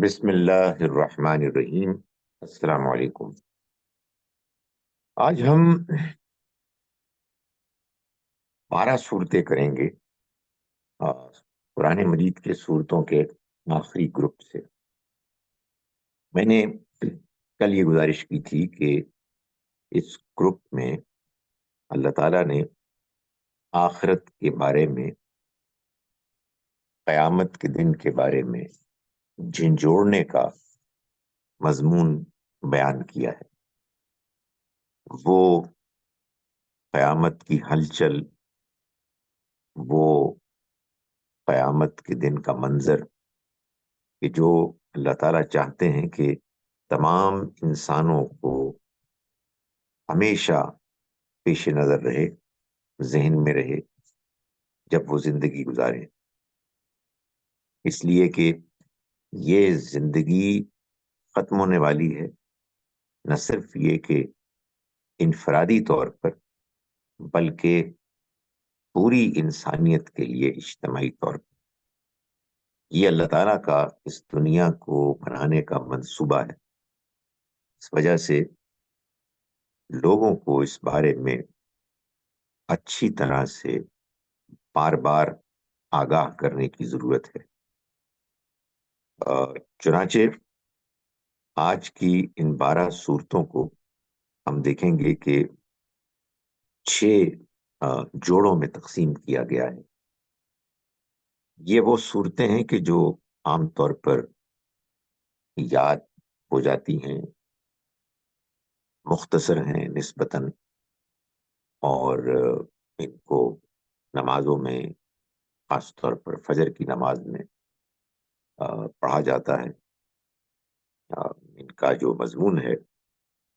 بسم اللہ الرحمن الرحیم۔ السلام علیکم۔ آج ہم 12 صورتیں کریں گے قرآن مجید کے صورتوں کے آخری گروپ سے۔ میں نے کل یہ گزارش کی تھی کہ اس گروپ میں اللہ تعالیٰ نے آخرت کے بارے میں، قیامت کے دن کے بارے میں جھنجھوڑنے کا مضمون بیان کیا ہے۔ وہ قیامت کی ہلچل، وہ قیامت کے دن کا منظر کہ جو اللہ تعالیٰ چاہتے ہیں کہ تمام انسانوں کو ہمیشہ پیش نظر رہے، ذہن میں رہے جب وہ زندگی گزاریں، اس لیے کہ یہ زندگی ختم ہونے والی ہے، نہ صرف یہ کہ انفرادی طور پر بلکہ پوری انسانیت کے لیے اجتماعی طور پر۔ یہ اللہ تعالیٰ کا اس دنیا کو بنانے کا منصوبہ ہے۔ اس وجہ سے لوگوں کو اس بارے میں اچھی طرح سے بار بار آگاہ کرنے کی ضرورت ہے۔ چنانچہ آج کی ان 12 صورتوں کو ہم دیکھیں گے کہ 6 جوڑوں میں تقسیم کیا گیا ہے۔ یہ وہ صورتیں ہیں کہ جو عام طور پر یاد ہو جاتی ہیں، مختصر ہیں نسبتاً، اور ان کو نمازوں میں، خاص طور پر فجر کی نماز میں پڑھا جاتا ہے۔ ان کا جو مضمون ہے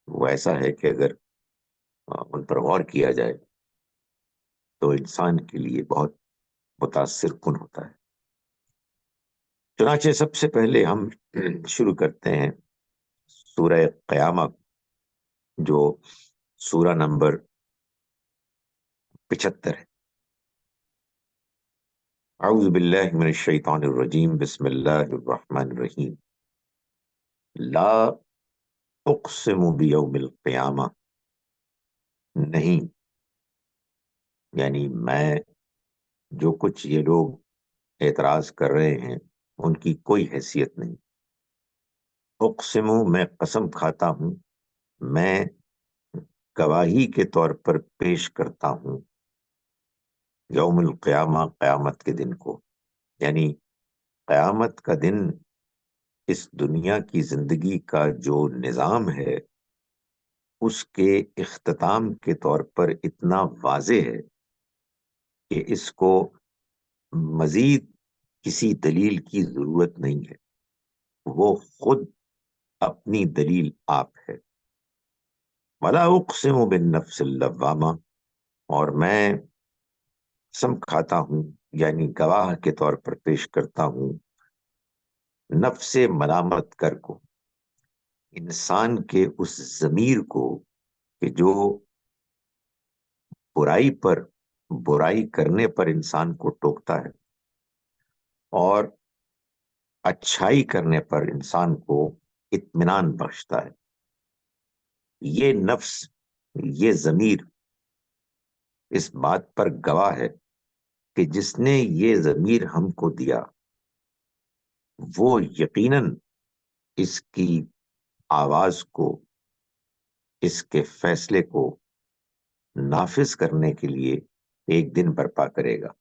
وہ ایسا ہے کہ اگر ان پر غور کیا جائے تو انسان کے لیے بہت متاثر کن ہوتا ہے۔ چنانچہ سب سے پہلے ہم شروع کرتے ہیں سورہ قیامہ، جو سورہ نمبر 75 ہے۔ اعوذ باللہ من الشیطان الرجیم، بسم اللہ الرحمن الرحیم۔ لا اقسم بیوم القیامہ، نہیں، یعنی میں، جو کچھ یہ لوگ اعتراض کر رہے ہیں ان کی کوئی حیثیت نہیں۔ اقسم، میں قسم کھاتا ہوں، میں گواہی کے طور پر پیش کرتا ہوں یوم القیامہ، قیامت کے دن کو، یعنی قیامت کا دن اس دنیا کی زندگی کا جو نظام ہے اس کے اختتام کے طور پر اتنا واضح ہے کہ اس کو مزید کسی دلیل کی ضرورت نہیں ہے، وہ خود اپنی دلیل آپ ہے۔ وَلَا أُقْسِمُ بِالنَّفْسِ اللَّوَّامَةِ، اور میں قسم کھاتا ہوں، یعنی گواہ کے طور پر پیش کرتا ہوں نفس ملامت گر کو، انسان کے اس ضمیر کو کہ جو برائی کرنے پر انسان کو ٹوکتا ہے اور اچھائی کرنے پر انسان کو اطمینان بخشتا ہے۔ یہ نفس، یہ ضمیر اس بات پر گواہ ہے کہ جس نے یہ ضمیر ہم کو دیا وہ یقیناً اس کی آواز کو، اس کے فیصلے کو نافذ کرنے کے لیے ایک دن برپا کرے گا۔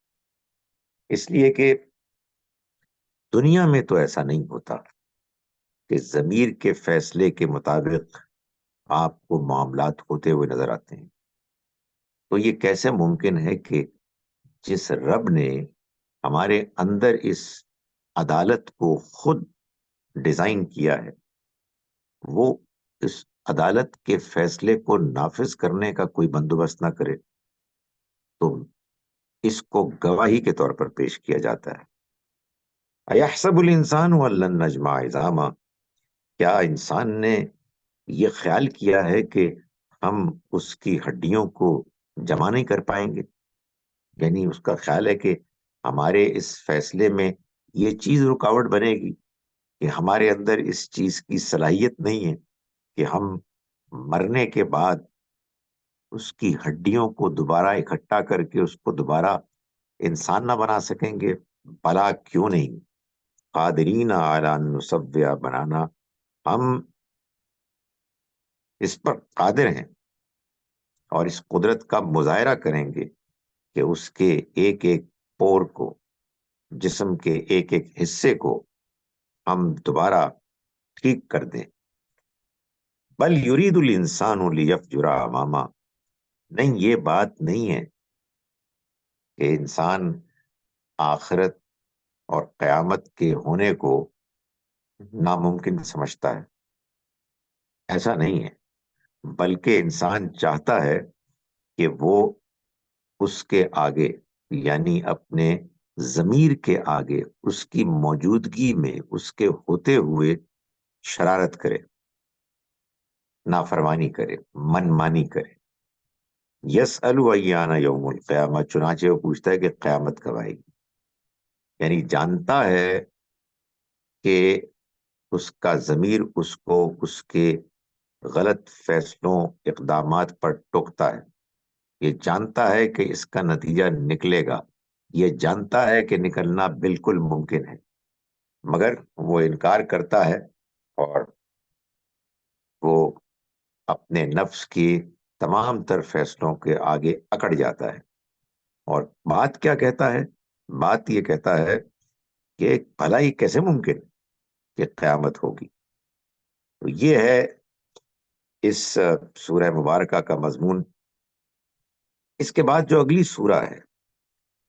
اس لیے کہ دنیا میں تو ایسا نہیں ہوتا کہ ضمیر کے فیصلے کے مطابق آپ کو معاملات ہوتے ہوئے نظر آتے ہیں۔ تو یہ کیسے ممکن ہے کہ جس رب نے ہمارے اندر اس عدالت کو خود ڈیزائن کیا ہے، وہ اس عدالت کے فیصلے کو نافذ کرنے کا کوئی بندوبست نہ کرے، تو اس کو گواہی کے طور پر پیش کیا جاتا ہے۔ اَيَحْسَبُ الْإِنسَانُ أَن لَّن نَّجْمَعَ عِظَامَهُ، کیا انسان نے یہ خیال کیا ہے کہ ہم اس کی ہڈیوں کو جمع نہیں کر پائیں گے؟ یعنی اس کا خیال ہے کہ ہمارے اس فیصلے میں یہ چیز رکاوٹ بنے گی کہ ہمارے اندر اس چیز کی صلاحیت نہیں ہے کہ ہم مرنے کے بعد اس کی ہڈیوں کو دوبارہ اکٹھا کر کے اس کو دوبارہ انسان نہ بنا سکیں گے؟ بھلا کیوں نہیں، قادرین علی ان نسویہ بنانا، ہم اس پر قادر ہیں اور اس قدرت کا مظاہرہ کریں گے کہ اس کے ایک ایک پور کو، جسم کے ایک ایک حصے کو ہم دوبارہ ٹھیک کر دیں۔ بل یرید الانسان لیفجر اماما، نہیں، یہ بات نہیں ہے کہ انسان آخرت اور قیامت کے ہونے کو ناممکن سمجھتا ہے، ایسا نہیں ہے، بلکہ انسان چاہتا ہے کہ وہ اس کے آگے، یعنی اپنے ضمیر کے آگے، اس کی موجودگی میں، اس کے ہوتے ہوئے شرارت کرے، نافرمانی کرے، من مانی کرے۔ یسأل ایان یوم القیامہ، چنانچہ وہ پوچھتا ہے کہ قیامت کب آئے گی، یعنی جانتا ہے کہ اس کا ضمیر اس کو اس کے غلط فیصلوں، اقدامات پر ٹوکتا ہے، یہ جانتا ہے کہ اس کا نتیجہ نکلے گا، یہ جانتا ہے کہ نکلنا بالکل ممکن ہے، مگر وہ انکار کرتا ہے اور وہ اپنے نفس کی تمام تر فیصلوں کے آگے اکڑ جاتا ہے۔ اور بات کیا کہتا ہے؟ بات یہ کہتا ہے کہ بھلا یہ کیسے ممکن کہ قیامت ہوگی؟ تو یہ ہے اس سورہ مبارکہ کا مضمون۔ اس کے بعد جو اگلی سورہ ہے،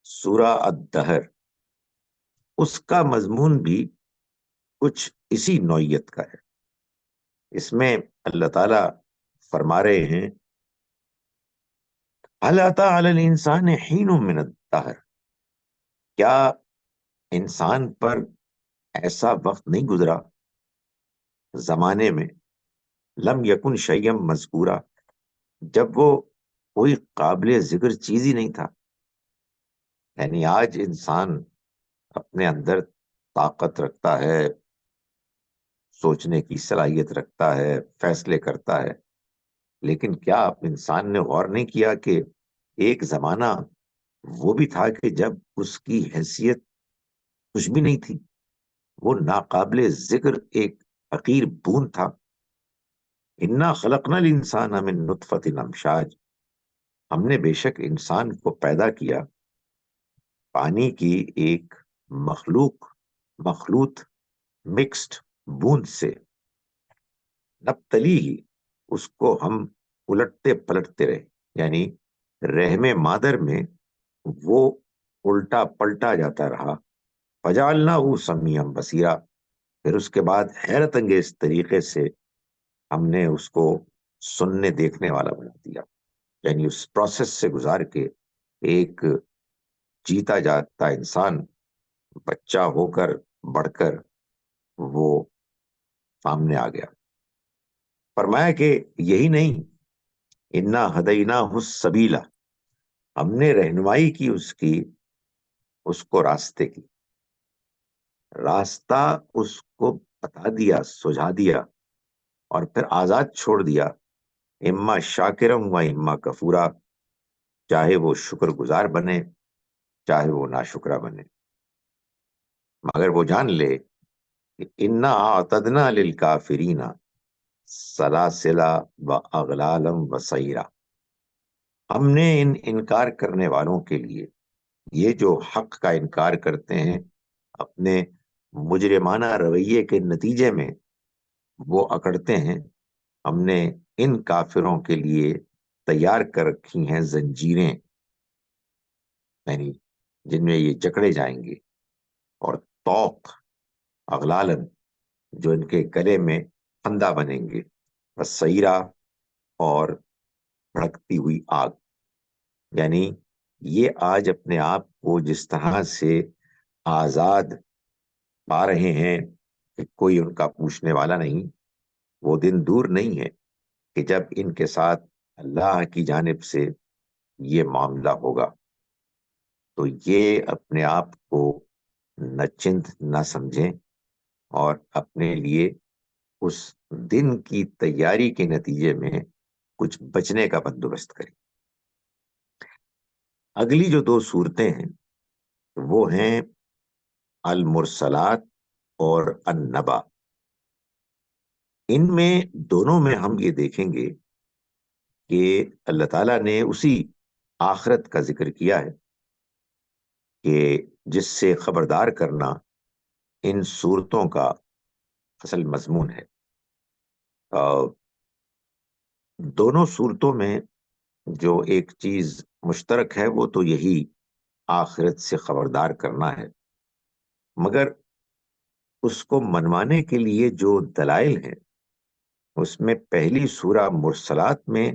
سورہ الدہر، اس کا مضمون بھی کچھ اسی نوعیت کا ہے۔ اس میں اللہ تعالی فرما رہے ہیں هل أتى على الإنسان حين من الدهر، کیا انسان پر ایسا وقت نہیں گزرا زمانے میں، لم یکن شیئا مذکورا، جب وہ کوئی قابل ذکر چیز ہی نہیں تھا؟ یعنی آج انسان اپنے اندر طاقت رکھتا ہے، سوچنے کی صلاحیت رکھتا ہے، فیصلے کرتا ہے، لیکن کیا انسان نے غور نہیں کیا کہ ایک زمانہ وہ بھی تھا کہ جب اس کی حیثیت کچھ بھی نہیں تھی، وہ ناقابل ذکر ایک حقیر بوند تھا۔ انا خلقنا الانسان من نطفۃ امشاج، ہم نے بے شک انسان کو پیدا کیا پانی کی ایک مخلوط مکسڈ بوند سے، نبتلی ہی، اس کو ہم الٹتے پلٹتے رہے، یعنی رحم مادر میں وہ الٹا پلٹا جاتا رہا، فجعلناہ سمیعا بصیرا، پھر اس کے بعد حیرت انگیز طریقے سے ہم نے اس کو سننے دیکھنے والا بنا دیا، یعنی اس پروسیس سے گزار کے ایک جیتا جاگتا انسان بچہ ہو کر بڑھ کر وہ سامنے آ گیا۔ فرمایا کہ یہی نہیں، انا ہدیناہ السبیلا، ہم نے رہنمائی کی اس کو راستے کی، راستہ اس کو بتا دیا، سجھا دیا، اور پھر آزاد چھوڑ دیا، اما شاکرم و اما کفورا، چاہے وہ شکر گزار بنے، چاہے وہ ناشکرا بنے، مگر وہ جان لے کہ انا اعتدنا للکافرین سلاسلا و اغلالا و سعیرا، ہم نے ان انکار کرنے والوں کے لیے، یہ جو حق کا انکار کرتے ہیں، اپنے مجرمانہ رویے کے نتیجے میں وہ اکڑتے ہیں، ہم نے ان کافروں کے لیے تیار کر رکھی ہیں زنجیریں، یعنی جن میں یہ جکڑے جائیں گے، اور توق، اغلالن، جو ان کے گلے میں پھندا بنیں گے، بس سیرا، اور بھڑکتی ہوئی آگ، یعنی یہ آج اپنے آپ کو جس طرح سے آزاد پا رہے ہیں کہ کوئی ان کا پوچھنے والا نہیں، وہ دن دور نہیں ہے کہ جب ان کے ساتھ اللہ کی جانب سے یہ معاملہ ہوگا، تو یہ اپنے آپ کو نہ چنت نہ سمجھیں اور اپنے لیے اس دن کی تیاری کے نتیجے میں کچھ بچنے کا بندوبست کریں۔ اگلی جو دو صورتیں ہیں وہ ہیں المرسلات اور النبا۔ ان میں دونوں میں ہم یہ دیکھیں گے کہ اللہ تعالیٰ نے اسی آخرت کا ذکر کیا ہے کہ جس سے خبردار کرنا ان صورتوں کا اصل مضمون ہے۔ دونوں صورتوں میں جو ایک چیز مشترک ہے وہ تو یہی آخرت سے خبردار کرنا ہے، مگر اس کو منوانے کے لیے جو دلائل ہیں اس میں پہلی سورہ مرسلات میں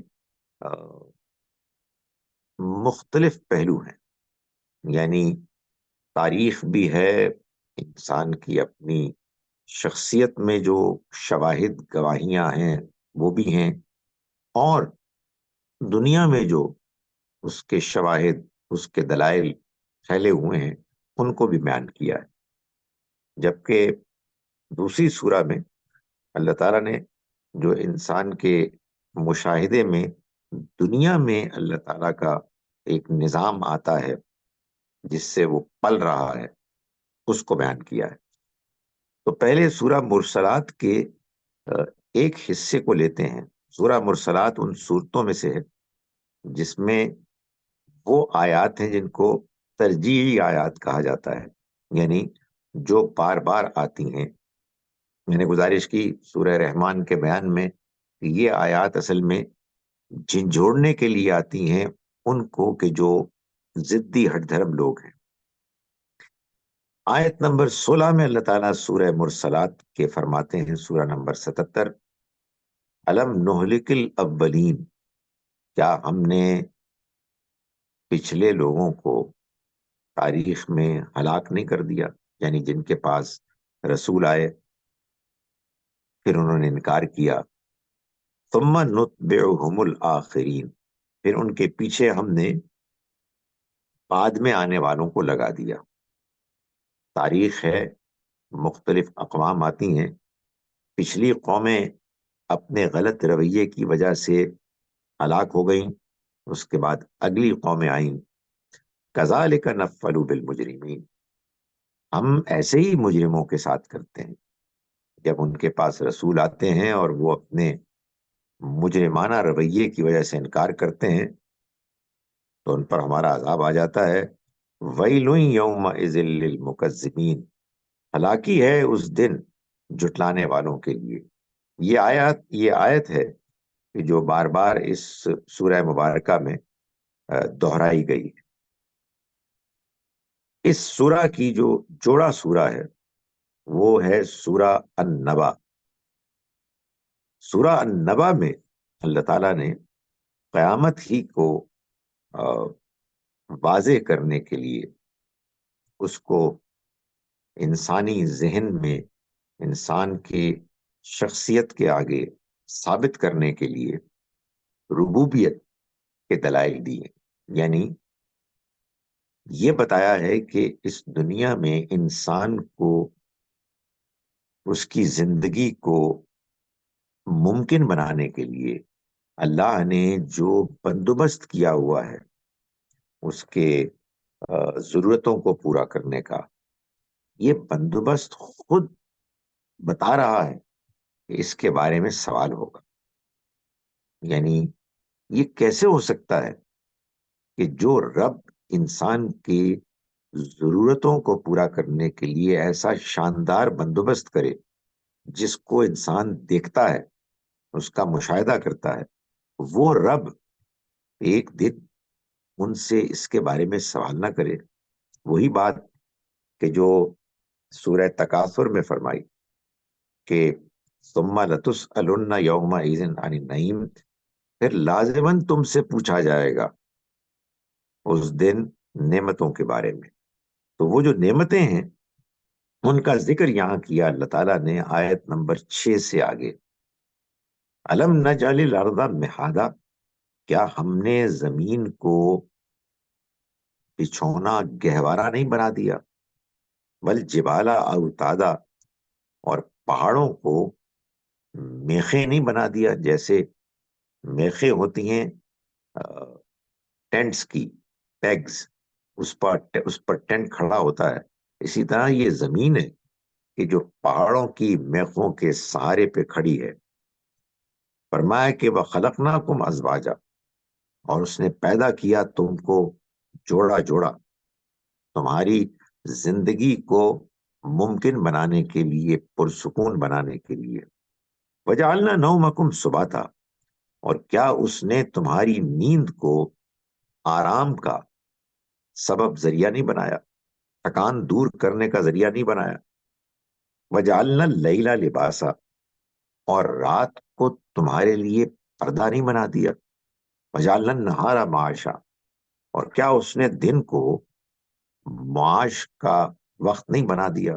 مختلف پہلو ہیں، یعنی تاریخ بھی ہے، انسان کی اپنی شخصیت میں جو شواہد گواہیاں ہیں وہ بھی ہیں، اور دنیا میں جو اس کے شواہد، اس کے دلائل پھیلے ہوئے ہیں ان کو بھی بیان کیا ہے۔ جبکہ دوسری سورہ میں اللہ تعالیٰ نے جو انسان کے مشاہدے میں دنیا میں اللہ تعالیٰ کا ایک نظام آتا ہے جس سے وہ پل رہا ہے اس کو بیان کیا ہے۔ تو پہلے سورہ مرسلات کے ایک حصے کو لیتے ہیں۔ سورہ مرسلات ان صورتوں میں سے ہے جس میں وہ آیات ہیں جن کو ترجیحی آیات کہا جاتا ہے، یعنی جو بار بار آتی ہیں۔ میں نے گزارش کی سورہ رحمان کے بیان میں کہ یہ آیات اصل میں جھنجھوڑنے کے لیے آتی ہیں ان کو کہ جو ضدی ہٹ دھرم لوگ ہیں۔ آیت نمبر 16 میں اللہ تعالیٰ سورہ مرسلات کے فرماتے ہیں، سورہ نمبر 77، الم نہلک الاولین، کیا ہم نے پچھلے لوگوں کو تاریخ میں ہلاک نہیں کر دیا، یعنی جن کے پاس رسول آئے پھر انہوں نے انکار کیا۔ ثم نتبعہم الآخرین، پھر ان کے پیچھے ہم نے بعد میں آنے والوں کو لگا دیا۔ تاریخ ہے، مختلف اقوام آتی ہیں، پچھلی قومیں اپنے غلط رویے کی وجہ سے ہلاک ہو گئیں، اس کے بعد اگلی قومیں آئیں۔ کذالک نفعل بالمجرمین، ہم ایسے ہی مجرموں کے ساتھ کرتے ہیں، جب ان کے پاس رسول آتے ہیں اور وہ اپنے مجرمانہ رویے کی وجہ سے انکار کرتے ہیں تو ان پر ہمارا عذاب آ جاتا ہے۔ ویل یومئذ للمکذبین، ہلاکی ہے اس دن جھٹلانے والوں کے لیے۔ یہ آیت ہے کہ جو بار بار اس سورہ مبارکہ میں دہرائی گئی ہے۔ اس سورہ کی جو جوڑا سورہ ہے وہ ہے سورہ النبا۔ سورہ النبا میں اللہ تعالیٰ نے قیامت ہی کو واضح کرنے کے لیے، اس کو انسانی ذہن میں انسان کی شخصیت کے آگے ثابت کرنے کے لیے ربوبیت کے دلائل دیے، یعنی یہ بتایا ہے کہ اس دنیا میں انسان کو اس کی زندگی کو ممکن بنانے کے لیے اللہ نے جو بندوبست کیا ہوا ہے اس کے ضرورتوں کو پورا کرنے کا، یہ بندوبست خود بتا رہا ہے کہ اس کے بارے میں سوال ہوگا۔ یعنی یہ کیسے ہو سکتا ہے کہ جو رب انسان کی ضرورتوں کو پورا کرنے کے لیے ایسا شاندار بندوبست کرے جس کو انسان دیکھتا ہے، اس کا مشاہدہ کرتا ہے، وہ رب ایک دن ان سے اس کے بارے میں سوال نہ کرے۔ وہی بات کہ جو سورہ تکاثر میں فرمائی کہ ثم لتسألن یومئذ عن النعیم، پھر لازماً تم سے پوچھا جائے گا اس دن نعمتوں کے بارے میں۔ تو وہ جو نعمتیں ہیں ان کا ذکر یہاں کیا اللہ تعالیٰ نے آیت نمبر 6 سے آگے۔ الم نجعل الارض مہادا، کیا ہم نے زمین کو بچھونا گہوارہ نہیں بنا دیا؟ والجبال اوتادا، اور پہاڑوں کو میخیں نہیں بنا دیا، جیسے میخیں ہوتی ہیں ٹینٹس کی، پیگز، اس پر ٹینٹ کھڑا ہوتا ہے، اسی طرح یہ زمین ہے کہ جو پہاڑوں کی میخوں کے سہارے پہ کھڑی ہے۔ فرمایا کہ وَخَلَقْنَاكُمْ أَزْوَاجًا، اور اس نے پیدا کیا تم کو جوڑا جوڑا، تمہاری زندگی کو ممکن بنانے کے لیے، پرسکون بنانے کے لیے۔ وَجَعَلْنَا نَوْمَكُمْ سُبَاتًا، اور کیا اس نے تمہاری نیند کو آرام کا سبب، ذریعہ نہیں بنایا، تھکان دور کرنے کا ذریعہ نہیں بنایا۔ وَجَعَلْنَا اللَّيْلَ لِبَاسًا، اور رات کو تمہارے لیے پردہ نہیں بنا دیا۔ وَجَعَلْنَا النَّهَارَ مَعَاشًا، اور کیا اس نے دن کو معاش کا وقت نہیں بنا دیا،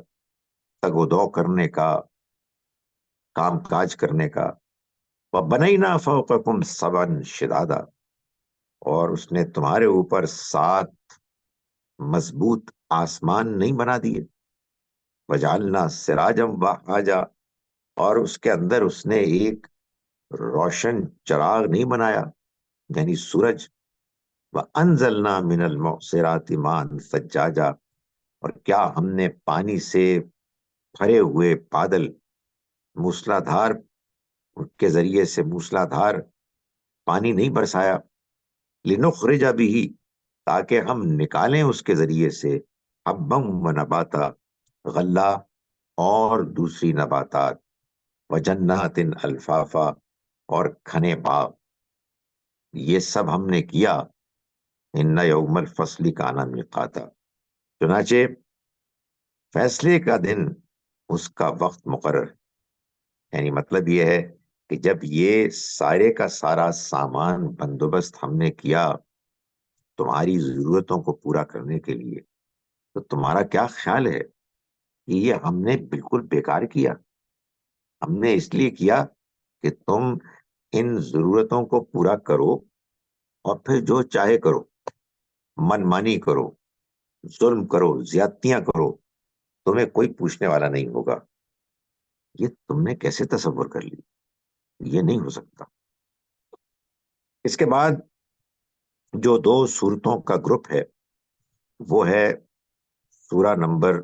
تگ و دو کرنے کا، کام کاج کرنے کا۔ وَبَنَيْنَا فَوْقَكُمْ سَبْعًا شِدَادًا، اور اس نے تمہارے اوپر 7 مضبوط آسمان نہیں بنا دیے۔ وَجَعَلْنَا سِرَاجًا وَهَّاجًا، اور اس کے اندر اس نے ایک روشن چراغ نہیں بنایا، یعنی سورج۔ وَأَنزَلْنَا مِنَ الْمُعْصِرَاتِ مَاءً ثَجَّاجًا، اور کیا ہم نے پانی سے بھرے ہوئے بادل موسلا دھار کے ذریعے سے موسلا دھار پانی نہیں برسایا۔ لِنُخْرِجَ بِهِ، تاکہ ہم نکالیں اس کے ذریعے سے حبًّا وَنَبَاتًا، غلہ اور دوسری نباتات، وَجَنَّاتٍ الْفَافًا، اور گھنے باغ۔ یہ سب ہم نے کیا۔ إِنَّ يَوْمَ الْفَصْلِ كَانَ مِيقَاتًا، چنانچہ فیصلے کا دن، اس کا وقت مقرر ہے۔ یعنی مطلب یہ ہے کہ جب یہ سارے کا سارا سامان بندوبست ہم نے کیا تمہاری ضرورتوں کو پورا کرنے کے لیے، تو تمہارا کیا خیال ہے کہ یہ ہم نے بالکل بیکار کیا؟ ہم نے اس لیے کیا کہ تم ان ضرورتوں کو پورا کرو، اور پھر جو چاہے کرو، من مانی کرو، ظلم کرو، زیادتیاں کرو، تمہیں کوئی پوچھنے والا نہیں ہوگا۔ یہ تم نے کیسے تصور کر لی؟ یہ نہیں ہو سکتا۔ اس کے بعد جو 2 صورتوں کا گروپ ہے وہ ہے سورہ نمبر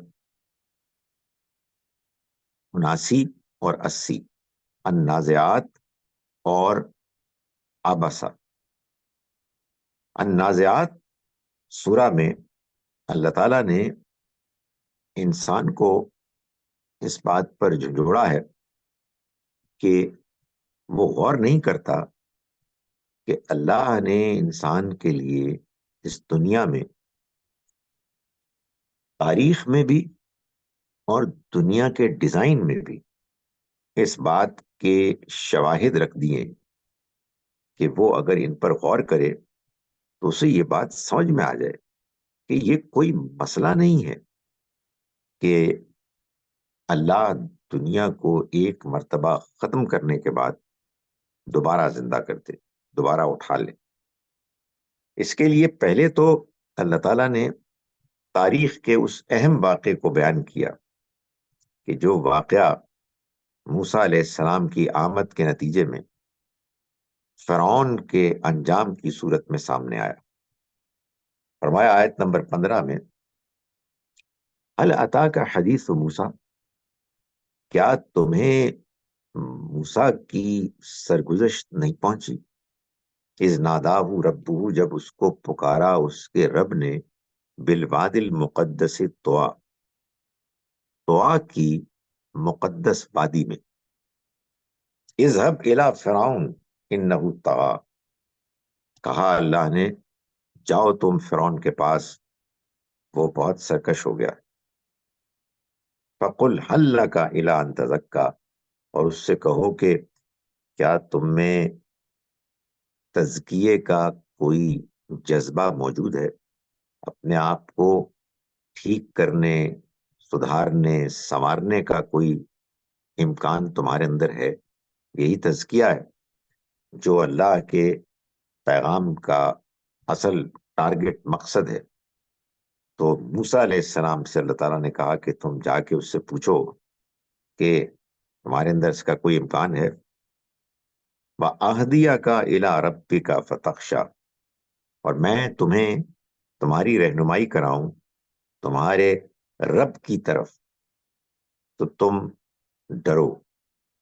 79 اور 80، النازعات اور عبسہ۔ النازعات سورہ میں اللہ تعالیٰ نے انسان کو اس بات پر جھنجھوڑا ہے کہ وہ غور نہیں کرتا کہ اللہ نے انسان کے لیے اس دنیا میں، تاریخ میں بھی اور دنیا کے ڈیزائن میں بھی، اس بات کے شواہد رکھ دیے کہ وہ اگر ان پر غور کرے تو اسے یہ بات سمجھ میں آ جائے کہ یہ کوئی مسئلہ نہیں ہے کہ اللہ دنیا کو ایک مرتبہ ختم کرنے کے بعد دوبارہ زندہ کرتے، دوبارہ اٹھا لے۔ اس کے لیے پہلے تو اللہ تعالیٰ نے تاریخ کے اس اہم واقعے کو بیان کیا کہ جو واقعہ موسیٰ علیہ السلام کی آمد کے نتیجے میں فرعون کے انجام کی صورت میں سامنے آیا۔ فرمایا آیت نمبر 15 میں، هل اتاک حدیث موسیٰ، کیا تمہیں موسیٰ کی سرگزشت نہیں پہنچی؟ اذ ناداہ ربہ، جب اس کو پکارا اس کے رب نے، بالواد المقدس طویٰ، طویٰ کی مقدس وادی میں، اذهب الی فرعون انہ طغیٰ، کہا اللہ نے جاؤ تم فرعون کے پاس، وہ بہت سرکش ہو گیا۔ فقل هل لک الی ان تزکی، اور اس سے کہو کہ کیا تم میں تزکیے کا کوئی جذبہ موجود ہے، اپنے آپ کو ٹھیک کرنے، سدھارنے، سنوارنے کا کوئی امکان تمہارے اندر ہے؟ یہی تزکیہ ہے جو اللہ کے پیغام کا اصل ٹارگٹ، مقصد ہے۔ تو موسیٰ علیہ السلام سے اللہ تعالیٰ نے کہا کہ تم جا کے اس سے پوچھو کہ تمہارے اندر اس کا کوئی امکان ہے؟ وَأَهْدِيَكَ إِلَىٰ رَبِّكَ فَتَخْشَىٰ، اور میں تمہیں تمہاری رہنمائی کراؤں تمہارے رب کی طرف تو تم ڈرو،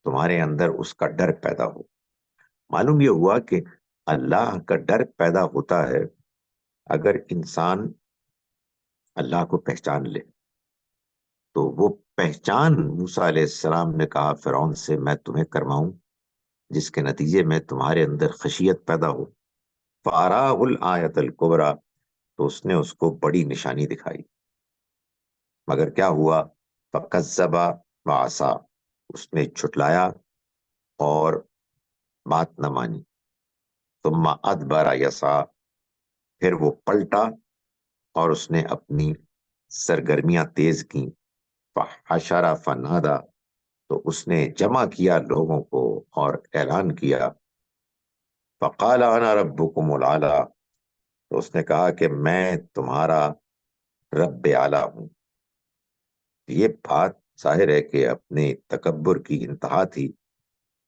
تمہارے اندر اس کا ڈر پیدا ہو۔ معلوم یہ ہوا کہ اللہ کا ڈر پیدا ہوتا ہے اگر انسان اللہ کو پہچان لے۔ تو وہ پہچان موسیٰ علیہ السلام نے کہا فرعون سے میں تمہیں کرواؤں جس کے نتیجے میں تمہارے اندر خشیت پیدا ہو۔ فَأَرَاهُ الْآيَةَ الْكُبْرىٰ، تو اس نے اس کو بڑی نشانی دکھائی، مگر کیا ہوا؟ فَكَذَّبَ وَعَصَىٰ، اس نے جھٹلایا اور بات نہ مانی۔ ثُمَّ أَدْبَرَ يَسْعَىٰ، پھر وہ پلٹا اور اس نے اپنی سرگرمیاں تیز کیں۔ فَحَشَرَ فَنَادَىٰ، تو اس نے جمع کیا لوگوں کو اور اعلان کیا۔ فَقَالَ أَنَا رَبُّكُمُ الْأَعْلَىٰ، تو اس نے کہا کہ میں تمہارا رب اعلیٰ ہوں۔ یہ بات ظاہر ہے کہ اپنے تکبر کی انتہا تھی،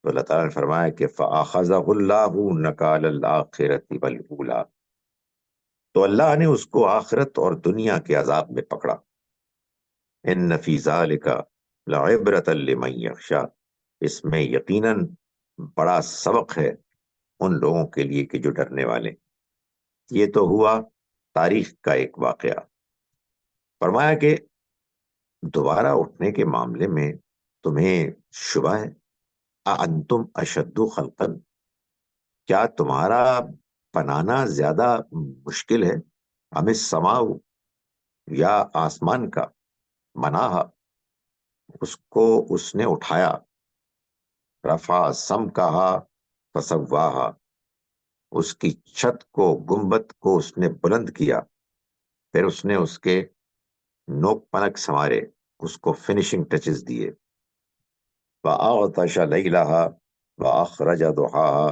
تو اللہ تعالیٰ نے فرمایا کہ فَأَخَذَهُ اللَّهُ نَكَالَ الْآخِرَةِ وَالْأُولَىٰ، تو اللہ نے اس کو آخرت اور دنیا کے عذاب میں پکڑا۔ إِنَّ فِي ذَلِكَ لَعِبْرَةً لِمَن يَخْشَىٰ، اس میں یقیناً بڑا سبق ہے ان لوگوں کے لیے کہ جو ڈرنے والے۔ یہ تو ہوا تاریخ کا ایک واقعہ۔ فرمایا کہ دوبارہ اٹھنے کے معاملے میں تمہیں شبہ ہے؟ أَأَنتُمْ أَشَدُّ خَلْقًا، کیا تمہارا بنانا زیادہ مشکل ہے؟ أَمِ السَّمَاءُ، یا آسمان کا؟ بناہا، اس کو اس نے اٹھایا۔ رفع سمکہا فسواہا، اس کی چھت کو گنبد کو اس نے بلند کیا، پھر اس نے اس کے نوک پلک سنوارے، اس کو فنیشنگ ٹچز دیے۔ وَأَغْطَشَ لَيْلَهَا وَأَخْرَجَ ضُحَاهَا،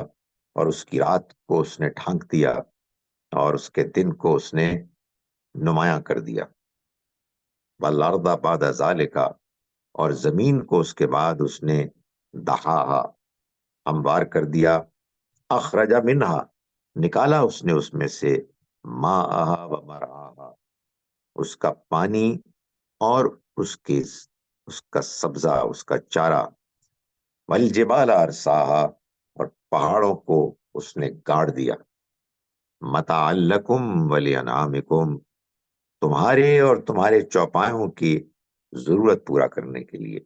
اور اس کی رات کو اس نے ڈھانک دیا اور اس کے دن کو اس نے نمایاں کر دیا۔ وَالْأَرْضَ بَعْدَ ذَلِكَ، اور زمین کو اس کے بعد اس نے دحاها، ہموار کر دیا۔ اخرج منہا، نکالا اس نے اس میں سے ماءہا و مرعاہا، اس کا پانی اور اس کا سبزہ، اس کا چارہ۔ والجبال ارساہا، اور پہاڑوں کو اس نے گاڑ دیا۔ متاعا لکم ولانعامکم، تمہارے اور تمہارے چوپایوں کی ضرورت پورا کرنے کے لیے۔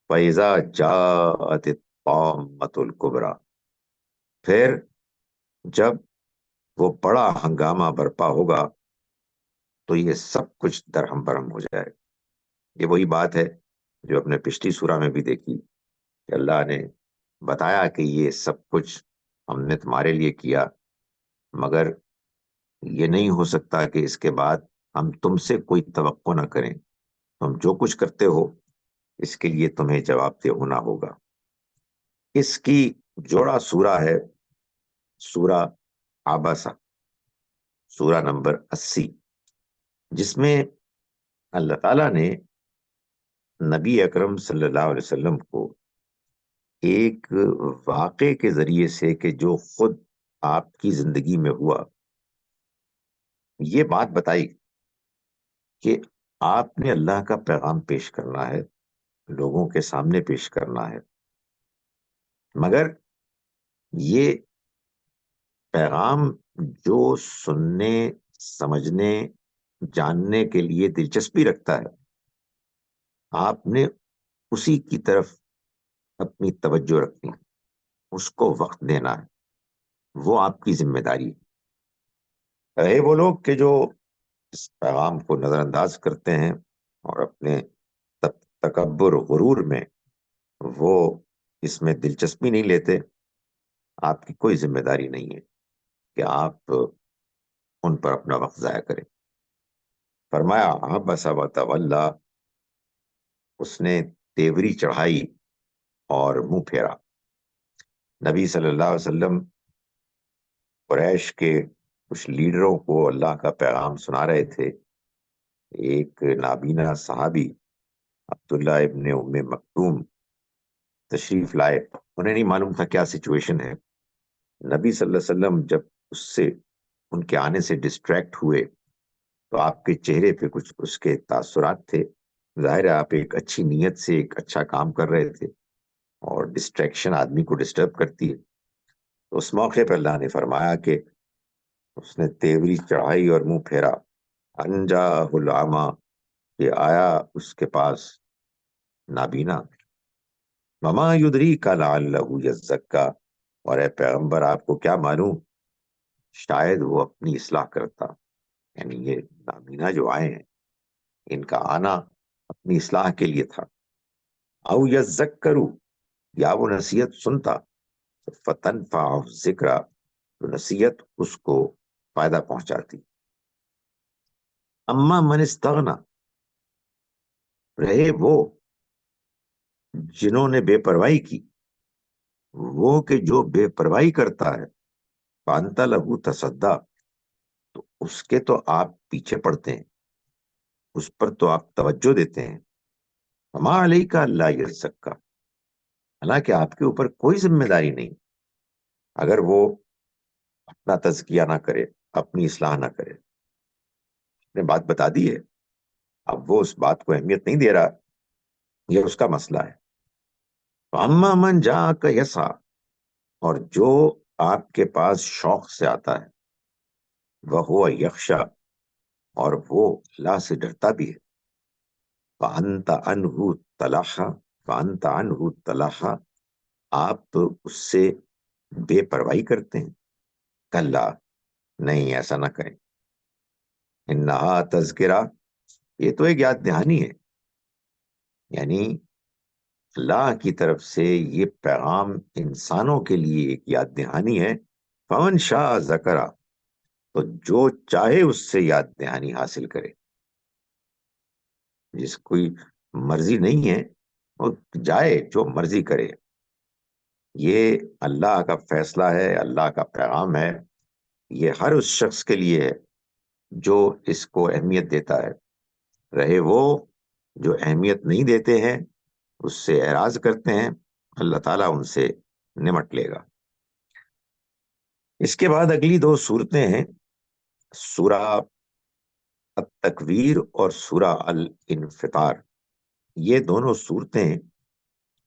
فَإِذَا جَاءَتِ الطَّامَّةُ الْكُبْرىٰ، پھر جب وہ بڑا ہنگامہ برپا ہوگا تو یہ سب کچھ درہم برہم ہو جائے۔ یہ وہی بات ہے جو اپنے پچھلی سورہ میں بھی دیکھی کہ اللہ نے بتایا کہ یہ سب کچھ ہم نے تمہارے لیے کیا، مگر یہ نہیں ہو سکتا کہ اس کے بعد ہم تم سے کوئی توقع نہ کریں، تم جو کچھ کرتے ہو اس کے لیے تمہیں جواب دہ ہونا ہوگا۔ اس کی جوڑا سورہ ہے سورہ عبسہ، سورہ نمبر 80، جس میں اللہ تعالیٰ نے نبی اکرم صلی اللہ علیہ وسلم کو ایک واقعے کے ذریعے سے کہ جو خود آپ کی زندگی میں ہوا، یہ بات بتائی کہ آپ نے اللہ کا پیغام پیش کرنا ہے، لوگوں کے سامنے پیش کرنا ہے، مگر یہ پیغام جو سننے، سمجھنے، جاننے کے لیے دلچسپی رکھتا ہے، آپ نے اسی کی طرف اپنی توجہ رکھنی ہے، اس کو وقت دینا ہے، وہ آپ کی ذمہ داری ہے۔ رہے وہ لوگ کہ جو اس پیغام کو نظر انداز کرتے ہیں اور اپنے تکبر غرور میں وہ اس میں دلچسپی نہیں لیتے، آپ کی کوئی ذمہ داری نہیں ہے کہ آپ ان پر اپنا وقت ضائع کریں۔ فرمایا عبس و تولی، اس نے تیوری چڑھائی اور منہ پھیرا۔ نبی صلی اللہ علیہ وسلم قریش کے کچھ لیڈروں کو اللہ کا پیغام سنا رہے تھے۔ ایک نابینا صحابی عبداللہ ابن ام مکتوم تشریف لائے. انہیں نہیں معلوم تھا کیا سچویشن ہے. نبی صلی اللہ علیہ وسلم جب اس سے ان کے آنے سے ڈسٹریکٹ ہوئے تو آپ کے چہرے پہ کچھ اس کے تاثرات تھے. ظاہر ہے آپ ایک اچھی نیت سے ایک اچھا کام کر رہے تھے، اور ڈسٹریکشن آدمی کو ڈسٹرب کرتی ہے. تو اس موقع پر اللہ نے فرمایا کہ اس نے تیوری چڑھائی اور منہ پھیرا. انجا العما، کہ آیا اس کے پاس نابینا. وما یدریک لعلہ یزکا، اور اے پیغمبر آپ کو کیا معلوم شاید وہ اپنی اصلاح کرتا. یعنی یہ نابینا جو آئے ہیں ان کا آنا اپنی اصلاح کے لیے تھا. او یذکروا، یا وہ نصیحت سنتا. فتنفع ذکر، تو نصیحت اس کو فائدہ پہنچاتی. اما من استغنا، رہے وہ جنہوں نے بے پرواہی کی. وہ کہ جو بے پرواہی کرتا ہے، فانت لہو تصدا، تو اس کے تو آپ پیچھے پڑتے ہیں، اس پر تو آپ توجہ دیتے ہیں. وما علیک الا یزکا، حالانکہ آپ کے اوپر کوئی ذمہ داری نہیں اگر وہ اپنا تزکیہ نہ کرے، اپنی اصلاح نہ کرے. نے بات بتا دی ہے، اب وہ اس بات کو اہمیت نہیں دے رہا، یہ اس کا مسئلہ ہے. اما من جاءک یسعی، اور جو آپ کے پاس شوق سے آتا ہے، وہ یخشا، اور وہ اللہ سے ڈرتا بھی ہے. فانت عنہ تلہا، فانت عنہ تلہا، آپ اس سے بے پرواہی کرتے ہیں. کلا، نہیں ایسا نہ کریں. انہا تذکرہ، یہ تو ایک یاد دہانی ہے. یعنی اللہ کی طرف سے یہ پیغام انسانوں کے لیے ایک یاد دہانی ہے. فمن شاء ذکرہ، تو جو چاہے اس سے یاد دہانی حاصل کرے. جس کوئی مرضی نہیں ہے وہ جائے جو مرضی کرے. یہ اللہ کا فیصلہ ہے، اللہ کا پیغام ہے. یہ ہر اس شخص کے لیے ہے جو اس کو اہمیت دیتا ہے. رہے وہ جو اہمیت نہیں دیتے ہیں، اس سے اعراض کرتے ہیں، اللہ تعالیٰ ان سے نمٹ لے گا. اس کے بعد اگلی دو صورتیں ہیں، سورہ التکویر اور سورہ الانفطار. یہ دونوں صورتیں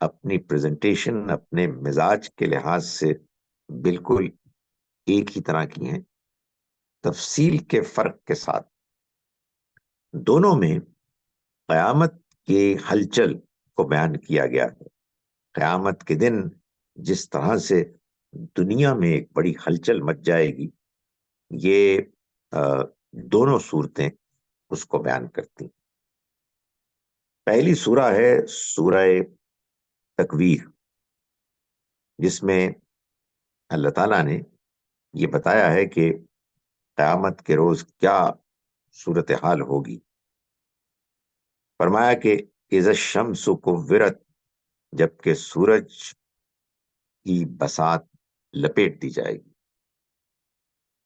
اپنی پریزنٹیشن، اپنے مزاج کے لحاظ سے بالکل ایک ہی طرح کی ہیں، تفصیل کے فرق کے ساتھ. دونوں میں قیامت کے ہلچل کو بیان کیا گیا ہے. قیامت کے دن جس طرح سے دنیا میں ایک بڑی ہلچل مچ جائے گی، یہ دونوں صورتیں اس کو بیان کرتی. پہلی سورہ ہے سورہ تکویر، جس میں اللہ تعالیٰ نے یہ بتایا ہے کہ قیامت کے روز کیا صورتحال ہوگی. فرمایا کہ اذا الشمس کورت، جبکہ سورج کی بساط لپیٹ دی جائے گی.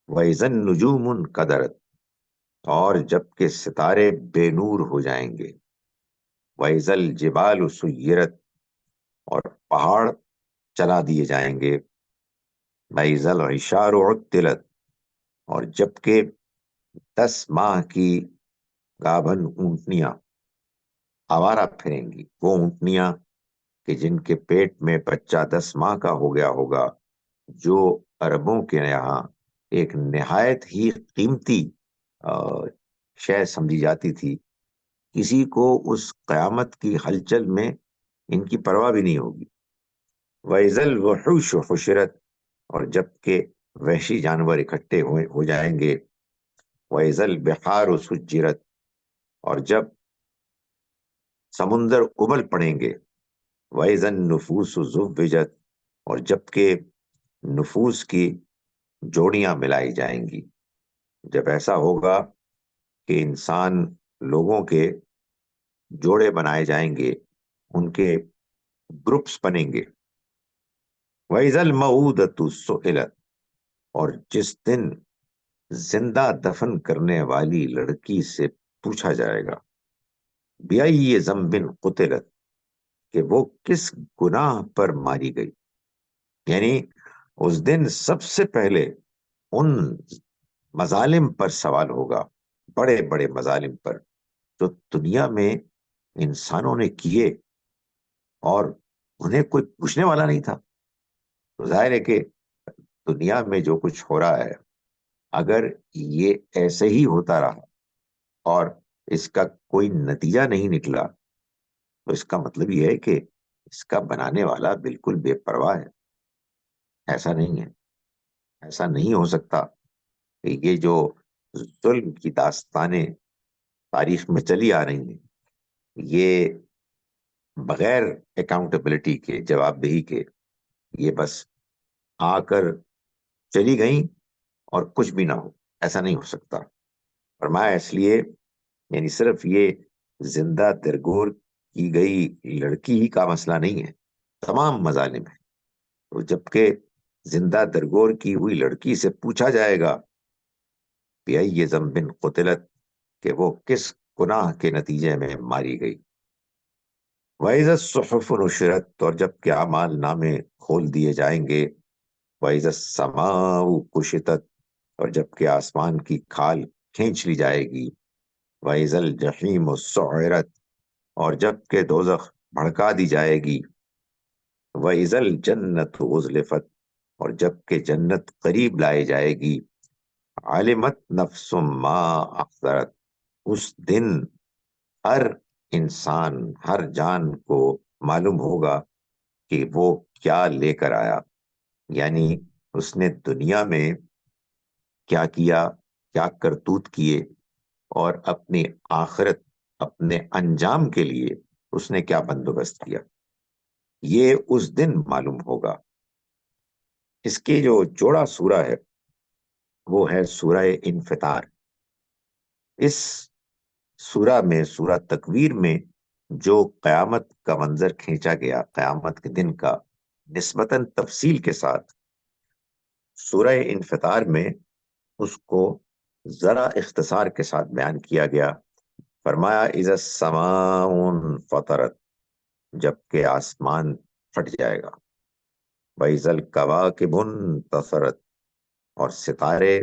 وَإِذَا النُّجُومُ انْكَدَرَتْ، اور جبکہ ستارے بے نور ہو جائیں گے. وَإِذَا الْجِبَالُ سُيِّرَتْ، اور پہاڑ چلا دیے جائیں گے. وَإِذَا الْعِشَارُ عُطِّلَتْ، اور جبکہ 10 ماہ کی گابھن اونٹنیاں آوارہ پھریں گی. وہ اونٹنیاں کہ جن کے پیٹ میں بچہ 10 ماہ کا ہو گیا ہوگا، جو عربوں کے یہاں ایک نہایت ہی قیمتی شے سمجھی جاتی تھی. کسی کو اس قیامت کی ہلچل میں ان کی پرواہ بھی نہیں ہوگی. وَإِذَا الْوُحُوشُ حُشِرَتْ، اور جبکہ وحشی جانور اکٹھے ہو جائیں گے. وَإِذَا الْبِحَارُ سُجِّرَتْ، اور جب سمندر ابل پڑیں گے. وَإِذَا النُّفُوسُ زُوِّجَتْ، اور جبکہ نفوس کی جوڑیاں ملائی جائیں گی. جب ایسا ہوگا کہ انسان لوگوں کے جوڑے بنائے جائیں گے، ان کے گروپس بنیں گے. وَإِذَا الْمَوْءُودَةُ سُئِلَتْ، اور جس دن زندہ دفن کرنے والی لڑکی سے پوچھا جائے گا. بیائی ذنب قتلت، کہ وہ کس گناہ پر ماری گئی. یعنی اس دن سب سے پہلے ان مظالم پر سوال ہوگا، بڑے بڑے مظالم پر جو دنیا میں انسانوں نے کیے اور انہیں کوئی پوچھنے والا نہیں تھا. تو ظاہر ہے کہ دنیا میں جو کچھ ہو رہا ہے، اگر یہ ایسے ہی ہوتا رہا اور اس کا کوئی نتیجہ نہیں نکلا، تو اس کا مطلب یہ ہے کہ اس کا بنانے والا بالکل بے پرواہ ہے. ایسا نہیں ہے، ایسا نہیں ہو سکتا کہ یہ جو ظلم کی داستانیں تاریخ میں چلی آ رہی ہیں، یہ بغیر اکاؤنٹیبلٹی کے، جواب دہی کے، یہ بس آ کر چلی گئیں اور کچھ بھی نہ ہو. ایسا نہیں ہو سکتا. فرمایا اس لیے، یعنی صرف یہ زندہ درگور کی گئی لڑکی ہی کا مسئلہ نہیں ہے، تمام مظالم ہیں. تو جبکہ زندہ درگور کی ہوئی لڑکی سے پوچھا جائے گا بِأَيِّ ذَنبٍ قُتِلَتْ، کہ وہ کس گناہ کے نتیجے میں ماری گئی. وَإِذَا الصُّحُفُ نُشِرَتْ، اور جب کہ اعمال نامے کھول دیے جائیں گے. وَإِذَا السَّمَاءُ كُشِطَتْ، اور جب کہ آسمان کی کھال کھینچ لی جائے گی. وَإِذَا الْجَحِيمُ سُعِّرَتْ، اور جب کہ دوزخ بھڑکا دی جائے گی. وَإِذَا الْجَنَّةُ أُزْلِفَتْ، اور جب کہ جنت قریب لائے جائے گی. عَلِمَتْ نَفْسٌ مَّا أَحْضَرَتْ، اس دن ہر انسان، ہر جان کو معلوم ہوگا کہ وہ کیا لے کر آیا. یعنی اس نے دنیا میں کیا کیا، کیا کرتوت کیے، اور اپنی آخرت، اپنے انجام کے لیے اس نے کیا بندوبست کیا، یہ اس دن معلوم ہوگا. اس کی جو جوڑا سورہ ہے وہ ہے سورہ انفطار. اس سورہ میں، سورہ تکویر میں، جو قیامت کا منظر کھینچا گیا، قیامت کے دن کا نسبتاً تفصیل کے ساتھ، سورہ انفطار میں اس کو ذرا اختصار کے ساتھ بیان کیا گیا. فرمایا اذا السماء انفطرت، جب کہ آسمان پھٹ جائے گا. واذا الکواکب انتثرت، اور ستارے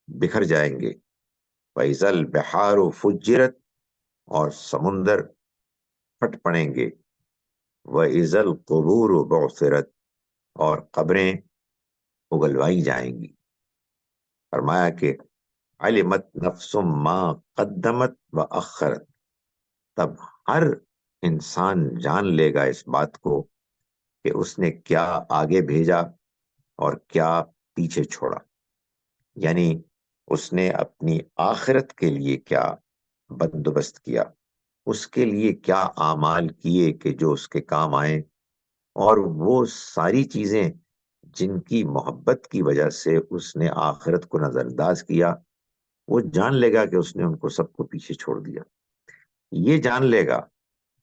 بکھر جائیں گے. واذا البحار فجرت، اور سمندر پھٹ پڑیں گے. واذا القبور بعثرت، اور قبریں اگلوائی جائیں گی. فرمایا کہ علمت نفس ما قدمت و اخرت، تب ہر انسان جان لے گا اس بات کو کہ اس نے کیا آگے بھیجا اور کیا پیچھے چھوڑا. یعنی اس نے اپنی آخرت کے لیے کیا بندوبست کیا، اس کے لیے کیا اعمال کیے کہ جو اس کے کام آئیں، اور وہ ساری چیزیں جن کی محبت کی وجہ سے اس نے آخرت کو نظر انداز کیا، وہ جان لے گا کہ اس نے ان کو سب کو پیچھے چھوڑ دیا. یہ جان لے گا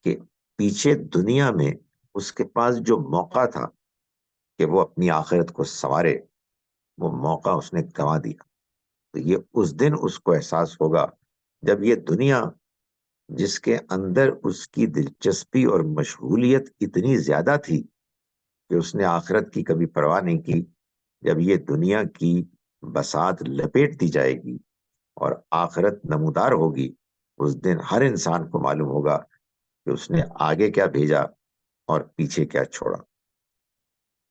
کہ پیچھے دنیا میں اس کے پاس جو موقع تھا کہ وہ اپنی آخرت کو سنوارے، وہ موقع اس نے گنوا دیا. تو یہ اس دن اس کو احساس ہوگا جب یہ دنیا، جس کے اندر اس کی دلچسپی اور مشغولیت اتنی زیادہ تھی کہ اس نے آخرت کی کبھی پرواہ نہیں کی، جب یہ دنیا کی بساط لپیٹ دی جائے گی اور آخرت نمودار ہوگی، اس دن ہر انسان کو معلوم ہوگا کہ اس نے آگے کیا بھیجا اور پیچھے کیا چھوڑا.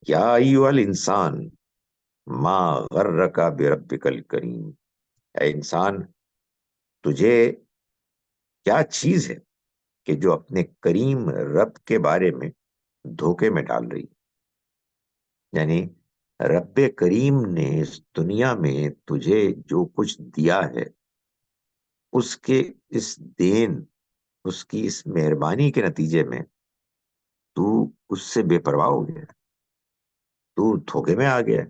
یا ایھا الانسان ما غرک بربک الکریم، اے انسان، تجھے کیا چیز ہے کہ جو اپنے کریم رب کے بارے میں دھوکے میں ڈال رہی. یعنی رب کریم نے اس دنیا میں تجھے جو کچھ دیا ہے، اس کے اس دین، اس کی اس مہربانی کے نتیجے میں تو اس سے بے پرواہ ہو گیا، تو دھوکے میں آ گیا.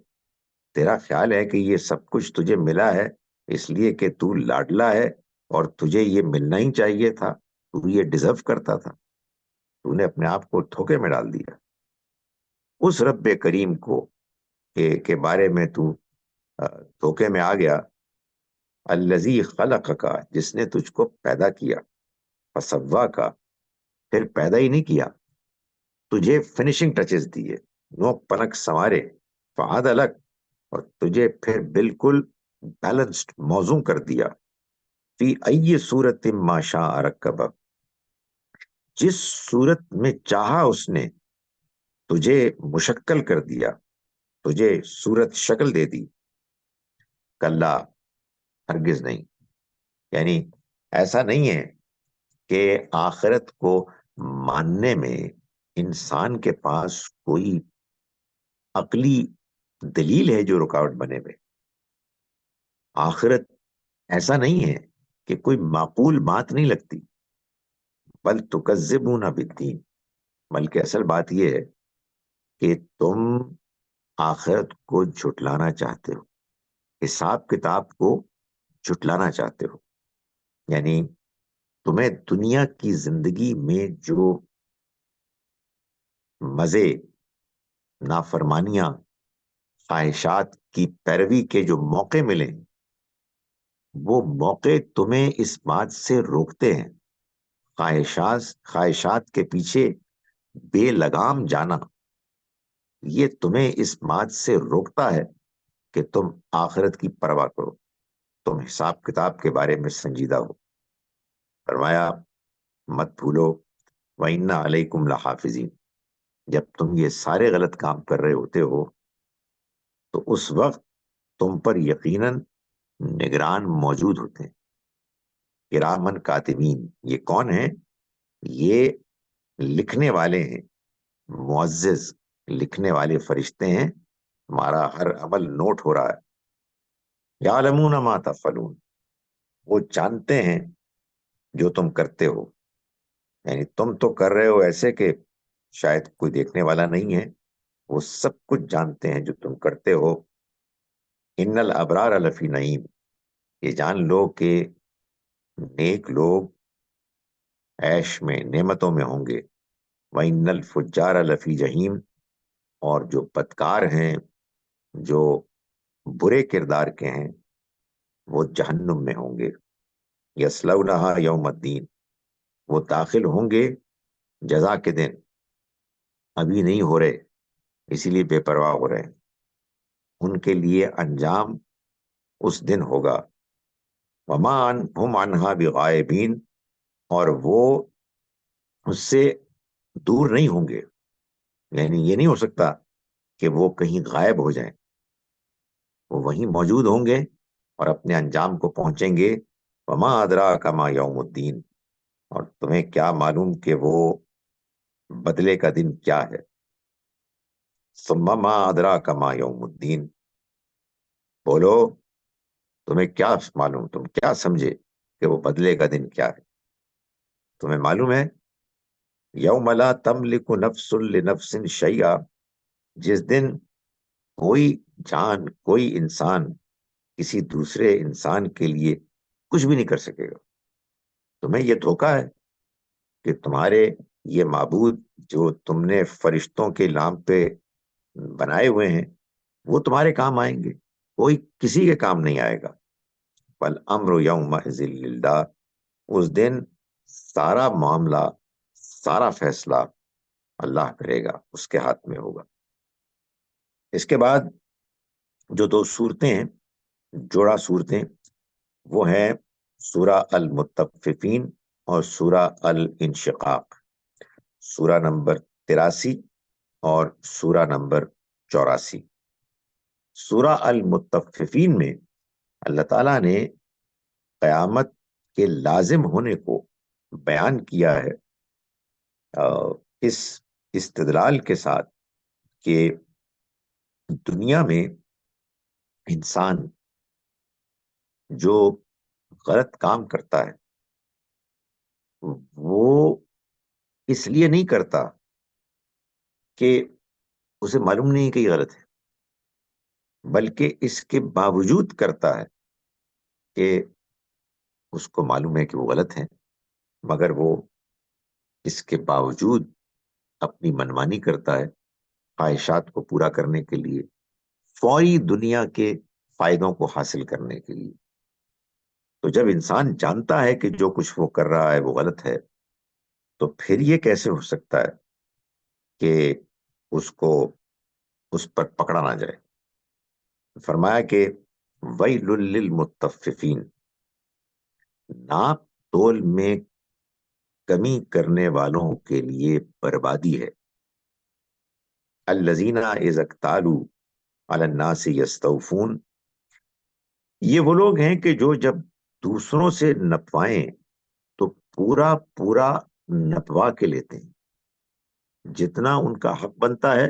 تیرا خیال ہے کہ یہ سب کچھ تجھے ملا ہے اس لیے کہ تو لاڈلا ہے اور تجھے یہ ملنا ہی چاہیے تھا، تو یہ ڈیزرو کرتا تھا. تو نے اپنے آپ کو دھوکے میں ڈال دیا. اس رب کریم کو کے بارے میں تو دھوکے میں آ گیا. الذی خلقک، جس نے تجھ کو پیدا کیا. فسوا کا، پھر پیدا ہی نہیں کیا، تجھے فنیشنگ ٹچز دیے، نوک پلک سنوارے، فعاد الگ، اور تجھے پھر بالکل بیلنسڈ موزوں کر دیا، فی ای صورت ما شاء رکبک، جس صورت میں چاہا اس نے تجھے مشکل کر دیا، تجھے صورت شکل دے دی، کلا، ہرگز نہیں، یعنی ایسا نہیں ہے کہ آخرت کو ماننے میں انسان کے پاس کوئی عقلی دلیل ہے جو رکاوٹ بنے میں. آخرت ایسا نہیں ہے کہ کوئی معقول بات نہیں لگتی، بل تکذبون بالدین، بلکہ اصل بات یہ ہے کہ تم آخرت کو جھٹلانا چاہتے ہو، حساب کتاب کو جھٹلانا چاہتے ہو. یعنی تمہیں دنیا کی زندگی میں جو مزے، نافرمانیاں، خواہشات کی پیروی کے جو موقع ملیں، وہ موقع تمہیں اس بات سے روکتے ہیں، خواہشات کے پیچھے بے لگام جانا، یہ تمہیں اس بات سے روکتا ہے کہ تم آخرت کی پرواہ کرو، تم حساب کتاب کے بارے میں سنجیدہ ہو. فرمایا مت بھولو وَإِنَّ عَلَيْكُمْ لَحَافِظِينَ، جب تم یہ سارے غلط کام کر رہے ہوتے ہو تو اس وقت تم پر یقیناً نگران موجود ہوتے ہیں، کرامن کاتبین. یہ کون ہیں؟ یہ لکھنے والے ہیں، معزز لکھنے والے فرشتے ہیں، ہمارا ہر عمل نوٹ ہو رہا ہے. یعلمون ما تفعلون، وہ جانتے ہیں جو تم کرتے ہو. یعنی تم تو کر رہے ہو ایسے کہ شاید کوئی دیکھنے والا نہیں ہے، وہ سب کچھ جانتے ہیں جو تم کرتے ہو. ان الابرار لفی نعیم، یہ جان لو کہ نیک لوگ عیش میں، نعمتوں میں ہوں گے. وَإِنَّ الْفُجَّارَ لَفِي جَحِيمٍ، اور جو بدکار ہیں، جو برے کردار کے ہیں، وہ جہنم میں ہوں گے. یصلونہا یوم الدین، وہ داخل ہوں گے جزا کے دن، ابھی نہیں ہو رہے اسی لیے بے پرواہ ہو رہے ہیں. ان کے لیے انجام اس دن ہوگا. وما ہم عنہا بغائبین، اور وہ اس سے دور نہیں ہوں گے. یعنی یہ نہیں ہو سکتا کہ وہ کہیں غائب ہو جائیں، وہ وہیں موجود ہوں گے اور اپنے انجام کو پہنچیں گے. وما ادراک ما یوم الدین، اور تمہیں کیا معلوم کہ وہ بدلے کا دن کیا ہے. ثم ما ادراک ما یوم الدین، بولو تمہیں کیا معلوم، تم کیا سمجھے کہ وہ بدلے کا دن کیا ہے. تمہیں معلوم ہے یوم لا تملک نفس لنفس شیئا، جس دن کوئی جان، کوئی انسان کسی دوسرے انسان کے لیے کچھ بھی نہیں کر سکے گا. تمہیں یہ دھوکا ہے کہ تمہارے یہ معبود جو تم نے فرشتوں کے نام پہ بنائے ہوئے ہیں وہ تمہارے کام آئیں گے، کوئی کسی کے کام نہیں آئے گا. والامر یومئذ للہ، اس دن سارا معاملہ، سارا فیصلہ اللہ کرے گا، اس کے ہاتھ میں ہوگا. اس کے بعد جو دو صورتیں ہیں، جوڑا صورتیں، وہ ہیں سورہ المطففین اور سورہ الانشقاق، سورہ نمبر 83 اور سورہ نمبر 84. سورہ المطففین میں اللہ تعالیٰ نے قیامت کے لازم ہونے کو بیان کیا ہے اس استدلال کے ساتھ کہ دنیا میں انسان جو غلط کام کرتا ہے وہ اس لیے نہیں کرتا کہ اسے معلوم نہیں کہ یہ غلط ہے، بلکہ اس کے باوجود کرتا ہے کہ اس کو معلوم ہے کہ وہ غلط ہے، مگر وہ اس کے باوجود اپنی منمانی کرتا ہے خواہشات کو پورا کرنے کے لیے، فوری دنیا کے فائدوں کو حاصل کرنے کے لیے. تو جب انسان جانتا ہے کہ جو کچھ وہ کر رہا ہے وہ غلط ہے، تو پھر یہ کیسے ہو سکتا ہے کہ اس کو اس پر پکڑا نہ جائے؟ فرمایا کہ ویل للمطففین، ناپ تول میں کمی کرنے والوں کے لیے بربادی ہے، الذین اذا اکتالوا علی الناس یستوفون، یہ وہ لوگ ہیں کہ جو جب دوسروں سے نپوائیں تو پورا پورا نپوا کے لیتے ہیں، جتنا ان کا حق بنتا ہے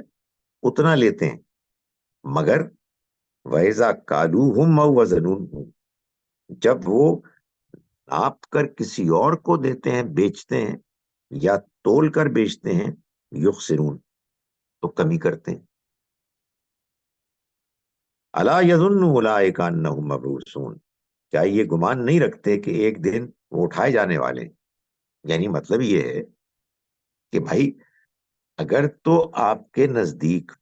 اتنا لیتے ہیں، مگر وَإِذَا كَالُوهُمْ أَوْ وَزَنُوهُمْ، جب وہ ناپ کر کسی اور کو دیتے ہیں، بیچتے ہیں یا تول کر بیچتے ہیں، یخسرون، تو کمی کرتے ہیں۔ الا یظن اولئک انہم مبعوثون، کیا یہ گمان نہیں رکھتے کہ ایک دن وہ اٹھائے جانے والے ہیں؟ یعنی مطلب یہ ہے کہ بھائی اگر تو آپ کے نزدیک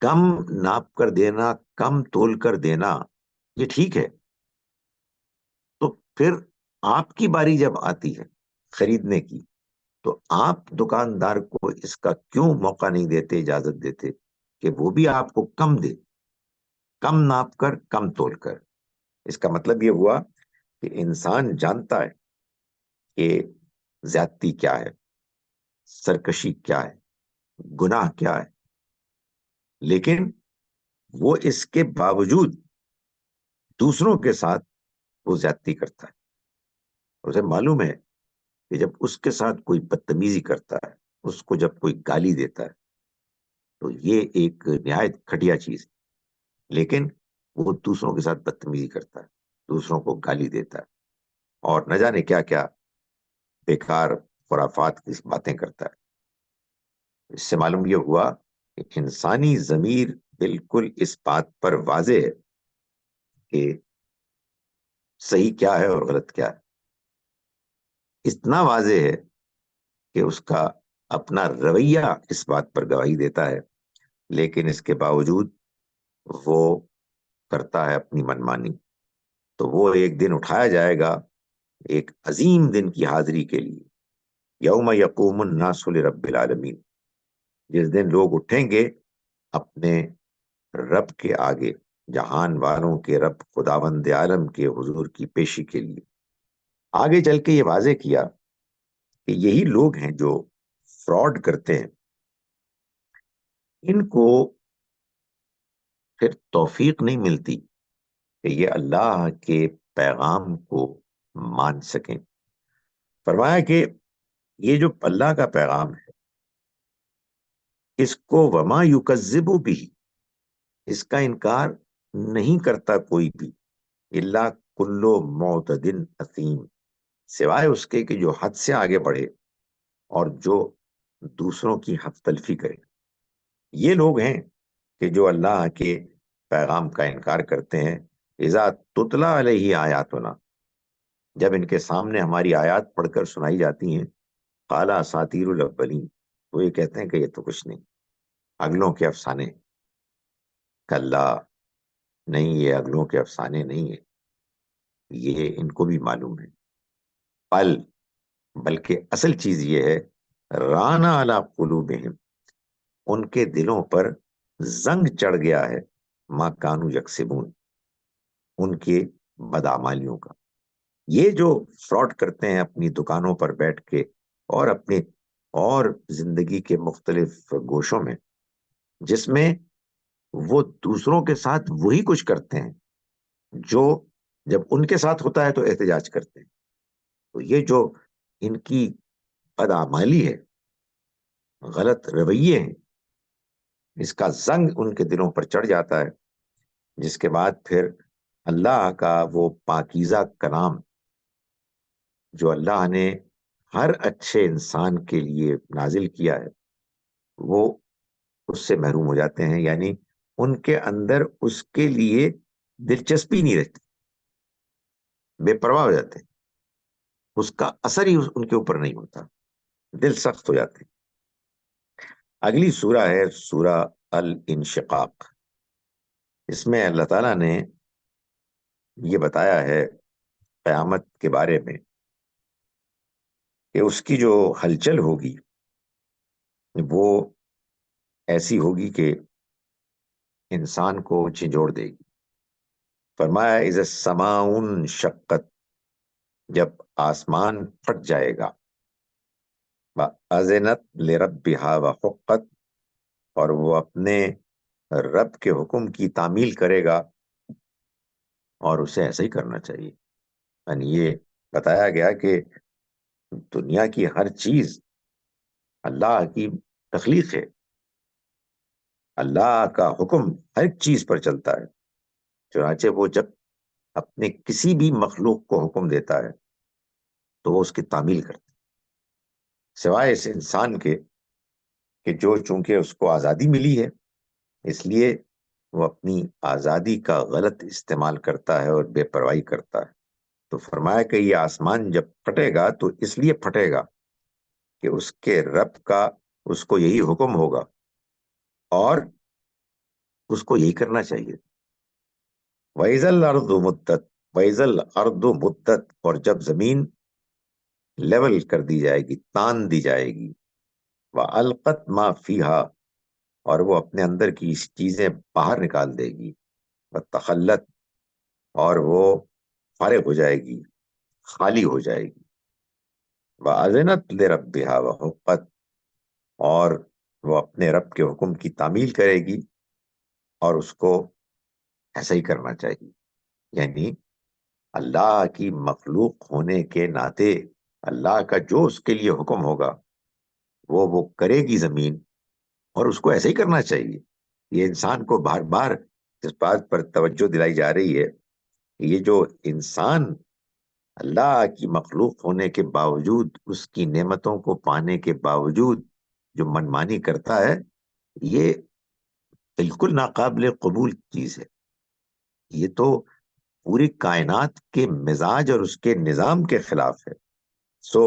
کم ناپ کر دینا، کم تول کر دینا یہ ٹھیک ہے، تو پھر آپ کی باری جب آتی ہے خریدنے کی، تو آپ دکاندار کو اس کا کیوں موقع نہیں دیتے، اجازت دیتے کہ وہ بھی آپ کو کم دے، کم ناپ کر کم تول کر؟ اس کا مطلب یہ ہوا کہ انسان جانتا ہے کہ زیادتی کیا ہے، سرکشی کیا ہے، گناہ کیا ہے، لیکن وہ اس کے باوجود دوسروں کے ساتھ وہ زیادتی کرتا ہے۔ اسے معلوم ہے کہ جب اس کے ساتھ کوئی بدتمیزی کرتا ہے، اس کو جب کوئی گالی دیتا ہے، تو یہ ایک نہایت گھٹیا چیز ہے، لیکن وہ دوسروں کے ساتھ بدتمیزی کرتا ہے، دوسروں کو گالی دیتا ہے، اور نہ جانے کیا کیا بیکار خرافات کی باتیں کرتا ہے۔ اس سے معلوم یہ ہوا کہ انسانی ضمیر بالکل اس بات پر واضح ہے کہ صحیح کیا ہے اور غلط کیا ہے، اتنا واضح ہے کہ اس کا اپنا رویہ اس بات پر گواہی دیتا ہے، لیکن اس کے باوجود وہ کرتا ہے اپنی منمانی۔ تو وہ ایک دن اٹھایا جائے گا ایک عظیم دن کی حاضری کے لیے، یوم یقوم الناس لرب العالمین، جس دن لوگ اٹھیں گے اپنے رب کے آگے، جہان والوں کے رب خداوند عالم کے حضور کی پیشی کے لیے۔ آگے چل کے یہ واضح کیا کہ یہی لوگ ہیں جو فراڈ کرتے ہیں، ان کو پھر توفیق نہیں ملتی کہ یہ اللہ کے پیغام کو مان سکیں۔ فرمایا کہ یہ جو اللہ کا پیغام ہے، اس کو وما یکذب بھی، اس کا انکار نہیں کرتا کوئی بھی، الا کلو معتد اثیم، سوائے اس کے کہ جو حد سے آگے بڑھے اور جو دوسروں کی حق تلفی کرے۔ یہ لوگ ہیں کہ جو اللہ کے پیغام کا انکار کرتے ہیں، اذا تتلا علیہ آیاتنا، جب ان کے سامنے ہماری آیات پڑھ کر سنائی جاتی ہیں، قال اساطیر الاولین، تو یہ کہتے ہیں کہ یہ تو کچھ نہیں، اگلوں کے افسانے۔ کلا، نہیں، یہ اگلوں کے افسانے نہیں ہے، یہ ان کو بھی معلوم ہے۔ بل، بلکہ اصل چیز یہ ہے، رانا علی قلوبہم، ان کے دلوں پر زنگ چڑھ گیا ہے، ما کانوا یکسبون، ان کے بدعمالیوں کا۔ یہ جو فراڈ کرتے ہیں اپنی دکانوں پر بیٹھ کے اور اپنی اور زندگی کے مختلف گوشوں میں، جس میں وہ دوسروں کے ساتھ وہی کچھ کرتے ہیں جو جب ان کے ساتھ ہوتا ہے تو احتجاج کرتے ہیں، تو یہ جو ان کی بدعمالی ہے، غلط رویے ہیں، اس کا زنگ ان کے دلوں پر چڑھ جاتا ہے، جس کے بعد پھر اللہ کا وہ پاکیزہ کلام جو اللہ نے ہر اچھے انسان کے لیے نازل کیا ہے، وہ اس سے محروم ہو جاتے ہیں، یعنی ان کے اندر اس کے لیے دلچسپی نہیں رہتی، بے پرواہ ہو جاتے ہیں، اس کا اثر ہی ان کے اوپر نہیں ہوتا، دل سخت ہو جاتے ہیں۔ اگلی سورہ ہے سورہ الانشقاق، اس میں اللہ تعالیٰ نے یہ بتایا ہے قیامت کے بارے میں کہ اس کی جو ہلچل ہوگی وہ ایسی ہوگی کہ انسان کو جھنجھوڑ دے گی. فرمایا اذا السماء انشقت، جب آسمان پھٹ جائے گا، وَأَذِنَتْ لِرَبِّهَا وَحُقَّتْ، اور وہ اپنے رب کے حکم کی تعمیل کرے گا، اور اسے ایسا ہی کرنا چاہیے. یعنی یہ بتایا گیا کہ دنیا کی ہر چیز اللہ کی تخلیق ہے، اللہ کا حکم ہر ایک چیز پر چلتا ہے. چنانچہ وہ جب اپنے کسی بھی مخلوق کو حکم دیتا ہے تو وہ اس کی تعمیل کرتا ہے، سوائے اس انسان کے کہ جو چونکہ اس کو آزادی ملی ہے اس لیے وہ اپنی آزادی کا غلط استعمال کرتا ہے اور بے پرواہی کرتا ہے. تو فرمایا کہ یہ آسمان جب پھٹے گا تو اس لیے پھٹے گا کہ اس کے رب کا اس کو یہی حکم ہوگا اور اس کو یہی کرنا چاہیے. وَإِذَا الْأَرْضُ مُدَّتْ، وَإِذَا الْأَرْضُ مُدَّتْ، اور جب زمین لیول کر دی جائے گی، تان دی جائے گی، وَأَلْقَتْ مَا فِيهَا، اور وہ اپنے اندر کی چیزیں باہر نکال دے گی، وَتَخَلَّتْ، اور وہ فارغ ہو جائے گی، خالی ہو جائے گی، وَأَذِنَتْ لِرَبِّهَا وَحُقَّتْ، اور وہ اپنے رب کے حکم کی تعمیل کرے گی اور اس کو ایسا ہی کرنا چاہیے. یعنی اللہ کی مخلوق ہونے کے ناطے اللہ کا جو اس کے لیے حکم ہوگا وہ کرے گی زمین، اور اس کو ایسا ہی کرنا چاہیے. یہ انسان کو بار بار اس بات پر توجہ دلائی جا رہی ہے کہ یہ جو انسان اللہ کی مخلوق ہونے کے باوجود، اس کی نعمتوں کو پانے کے باوجود جو منمانی کرتا ہے، یہ بالکل ناقابل قبول چیز ہے. یہ تو پوری کائنات کے مزاج اور اس کے نظام کے خلاف ہے. سو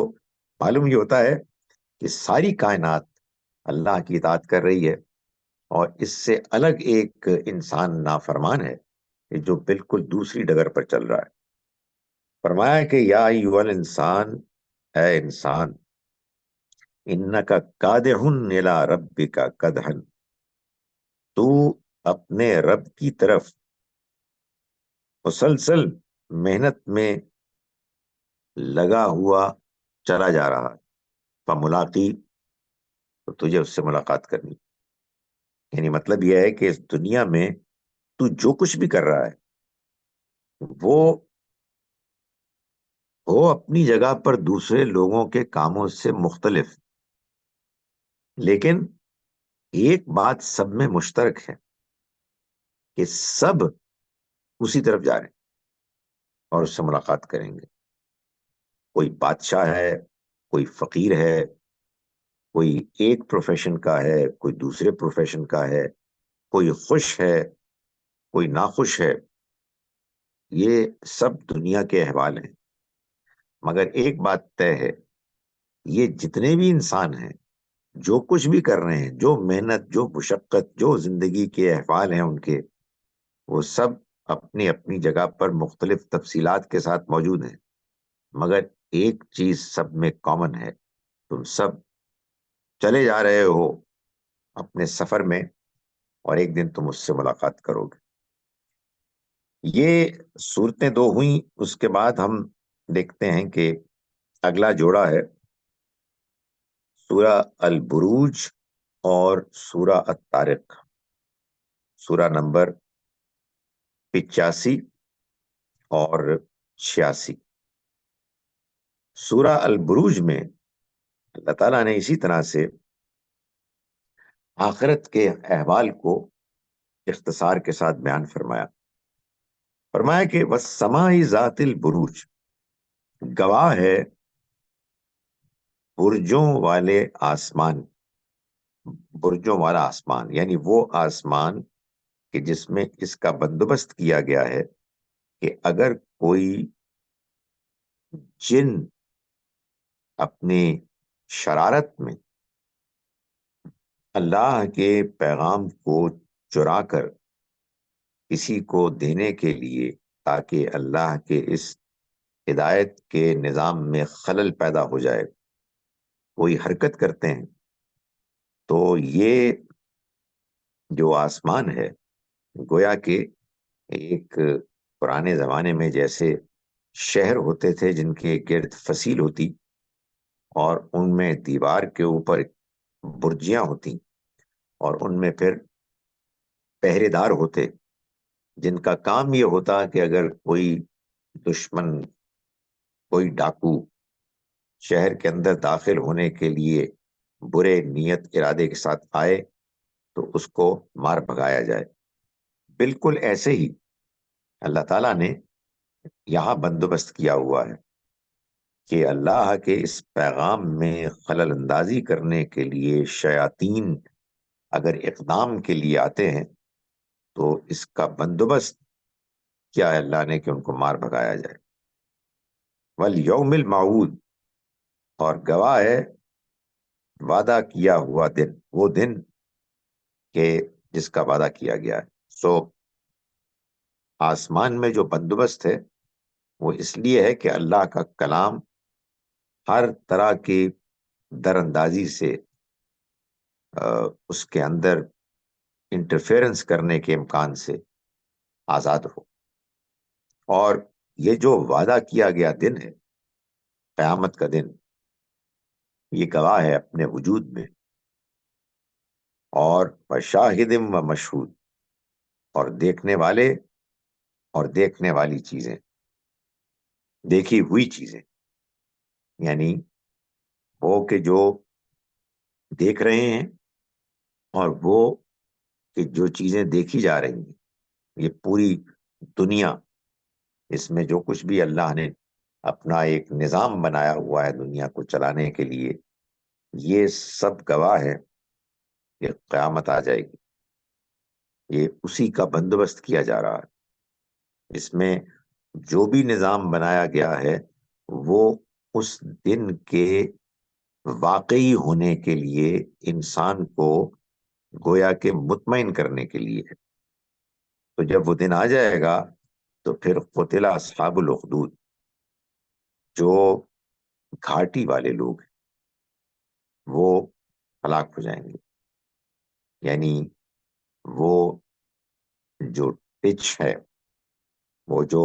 معلوم یہ ہوتا ہے کہ ساری کائنات اللہ کی اطاعت کر رہی ہے، اور اس سے الگ ایک انسان نافرمان ہے کہ جو بالکل دوسری ڈگر پر چل رہا ہے. فرمایا کہ یا ایھا الانسان، اے انسان، انک کادح الی ربک کدحا، تو اپنے رب کی طرف مسلسل محنت میں لگا ہوا چلا جا رہا ہے. فملاقی، تو تجھے اس سے ملاقات کرنی. یعنی مطلب یہ ہے کہ اس دنیا میں تو جو کچھ بھی کر رہا ہے وہ ہو اپنی جگہ پر دوسرے لوگوں کے کاموں سے مختلف، لیکن ایک بات سب میں مشترک ہے کہ سب اسی طرف جا رہے ہیں اور اس سے ملاقات کریں گے. کوئی بادشاہ ہے، کوئی فقیر ہے، کوئی ایک پروفیشن کا ہے، کوئی دوسرے پروفیشن کا ہے، کوئی خوش ہے، کوئی ناخوش ہے. یہ سب دنیا کے احوال ہیں، مگر ایک بات طے ہے، یہ جتنے بھی انسان ہیں جو کچھ بھی کر رہے ہیں، جو محنت، جو مشقت، جو زندگی کے احوال ہیں ان کے، وہ سب اپنی اپنی جگہ پر مختلف تفصیلات کے ساتھ موجود ہیں. مگر ایک چیز سب میں کامن ہے، تم سب چلے جا رہے ہو اپنے سفر میں، اور ایک دن تم اس سے ملاقات کرو گے. یہ صورتیں دو ہوئیں. اس کے بعد ہم دیکھتے ہیں کہ اگلا جوڑا ہے سورہ البروج اور سورہ الطارق، سورہ نمبر 85 اور 86. سورہ البروج میں اللہ تعالیٰ نے اسی طرح سے آخرت کے احوال کو اختصار کے ساتھ بیان فرمایا. فرمایا کہ وَالسَّمَاءِ ذَاتِ الْبُرُوجِ، گواہ ہے برجوں والے آسمان، برجوں والا آسمان، یعنی وہ آسمان کہ جس میں اس کا بندوبست کیا گیا ہے کہ اگر کوئی جن اپنی شرارت میں اللہ کے پیغام کو چرا کر کسی کو دینے کے لیے، تاکہ اللہ کے اس ہدایت کے نظام میں خلل پیدا ہو جائے، کوئی حرکت کرتے ہیں، تو یہ جو آسمان ہے گویا کہ ایک پرانے زمانے میں جیسے شہر ہوتے تھے جن کے گرد فصیل ہوتی اور ان میں دیوار کے اوپر برجیاں ہوتی اور ان میں پھر پہرے دار ہوتے جن کا کام یہ ہوتا کہ اگر کوئی دشمن، کوئی ڈاکو شہر کے اندر داخل ہونے کے لیے برے نیت ارادے کے ساتھ آئے تو اس کو مار بھگایا جائے۔ بالکل ایسے ہی اللہ تعالیٰ نے یہاں بندوبست کیا ہوا ہے کہ اللہ کے اس پیغام میں خلل اندازی کرنے کے لیے شیاطین اگر اقدام کے لیے آتے ہیں تو اس کا بندوبست کیا ہے اللہ نے کہ ان کو مار بھگایا جائے۔ والیوم الموعود، اور گواہ ہے وعدہ کیا ہوا دن، وہ دن کہ جس کا وعدہ کیا گیا ہے۔ آسمان میں جو بندوبست ہے وہ اس لیے ہے کہ اللہ کا کلام ہر طرح کی در اندازی سے اس کے اندر انٹرفیئرنس کرنے کے امکان سے آزاد ہو۔ اور یہ جو وعدہ کیا گیا دن ہے، قیامت کا دن، یہ گواہ ہے اپنے وجود میں، اور شاہد و مشہود، اور دیکھنے والے اور دیکھنے والی چیزیں، دیکھی ہوئی چیزیں، یعنی وہ کہ جو دیکھ رہے ہیں اور وہ کہ جو چیزیں دیکھی جا رہی ہیں، یہ پوری دنیا، اس میں جو کچھ بھی اللہ نے اپنا ایک نظام بنایا ہوا ہے دنیا کو چلانے کے لیے، یہ سب گواہ ہے کہ قیامت آ جائے گی۔ یہ اسی کا بندوبست کیا جا رہا ہے۔ اس میں جو بھی نظام بنایا گیا ہے وہ اس دن کے واقعی ہونے کے لیے انسان کو گویا کہ مطمئن کرنے کے لیے ہے۔ تو جب وہ دن آ جائے گا تو پھر قتل اصحاب الاخدود، جو گھاٹی والے لوگ ہیں وہ ہلاک ہو جائیں گے، یعنی وہ جو ٹچ ہے، وہ جو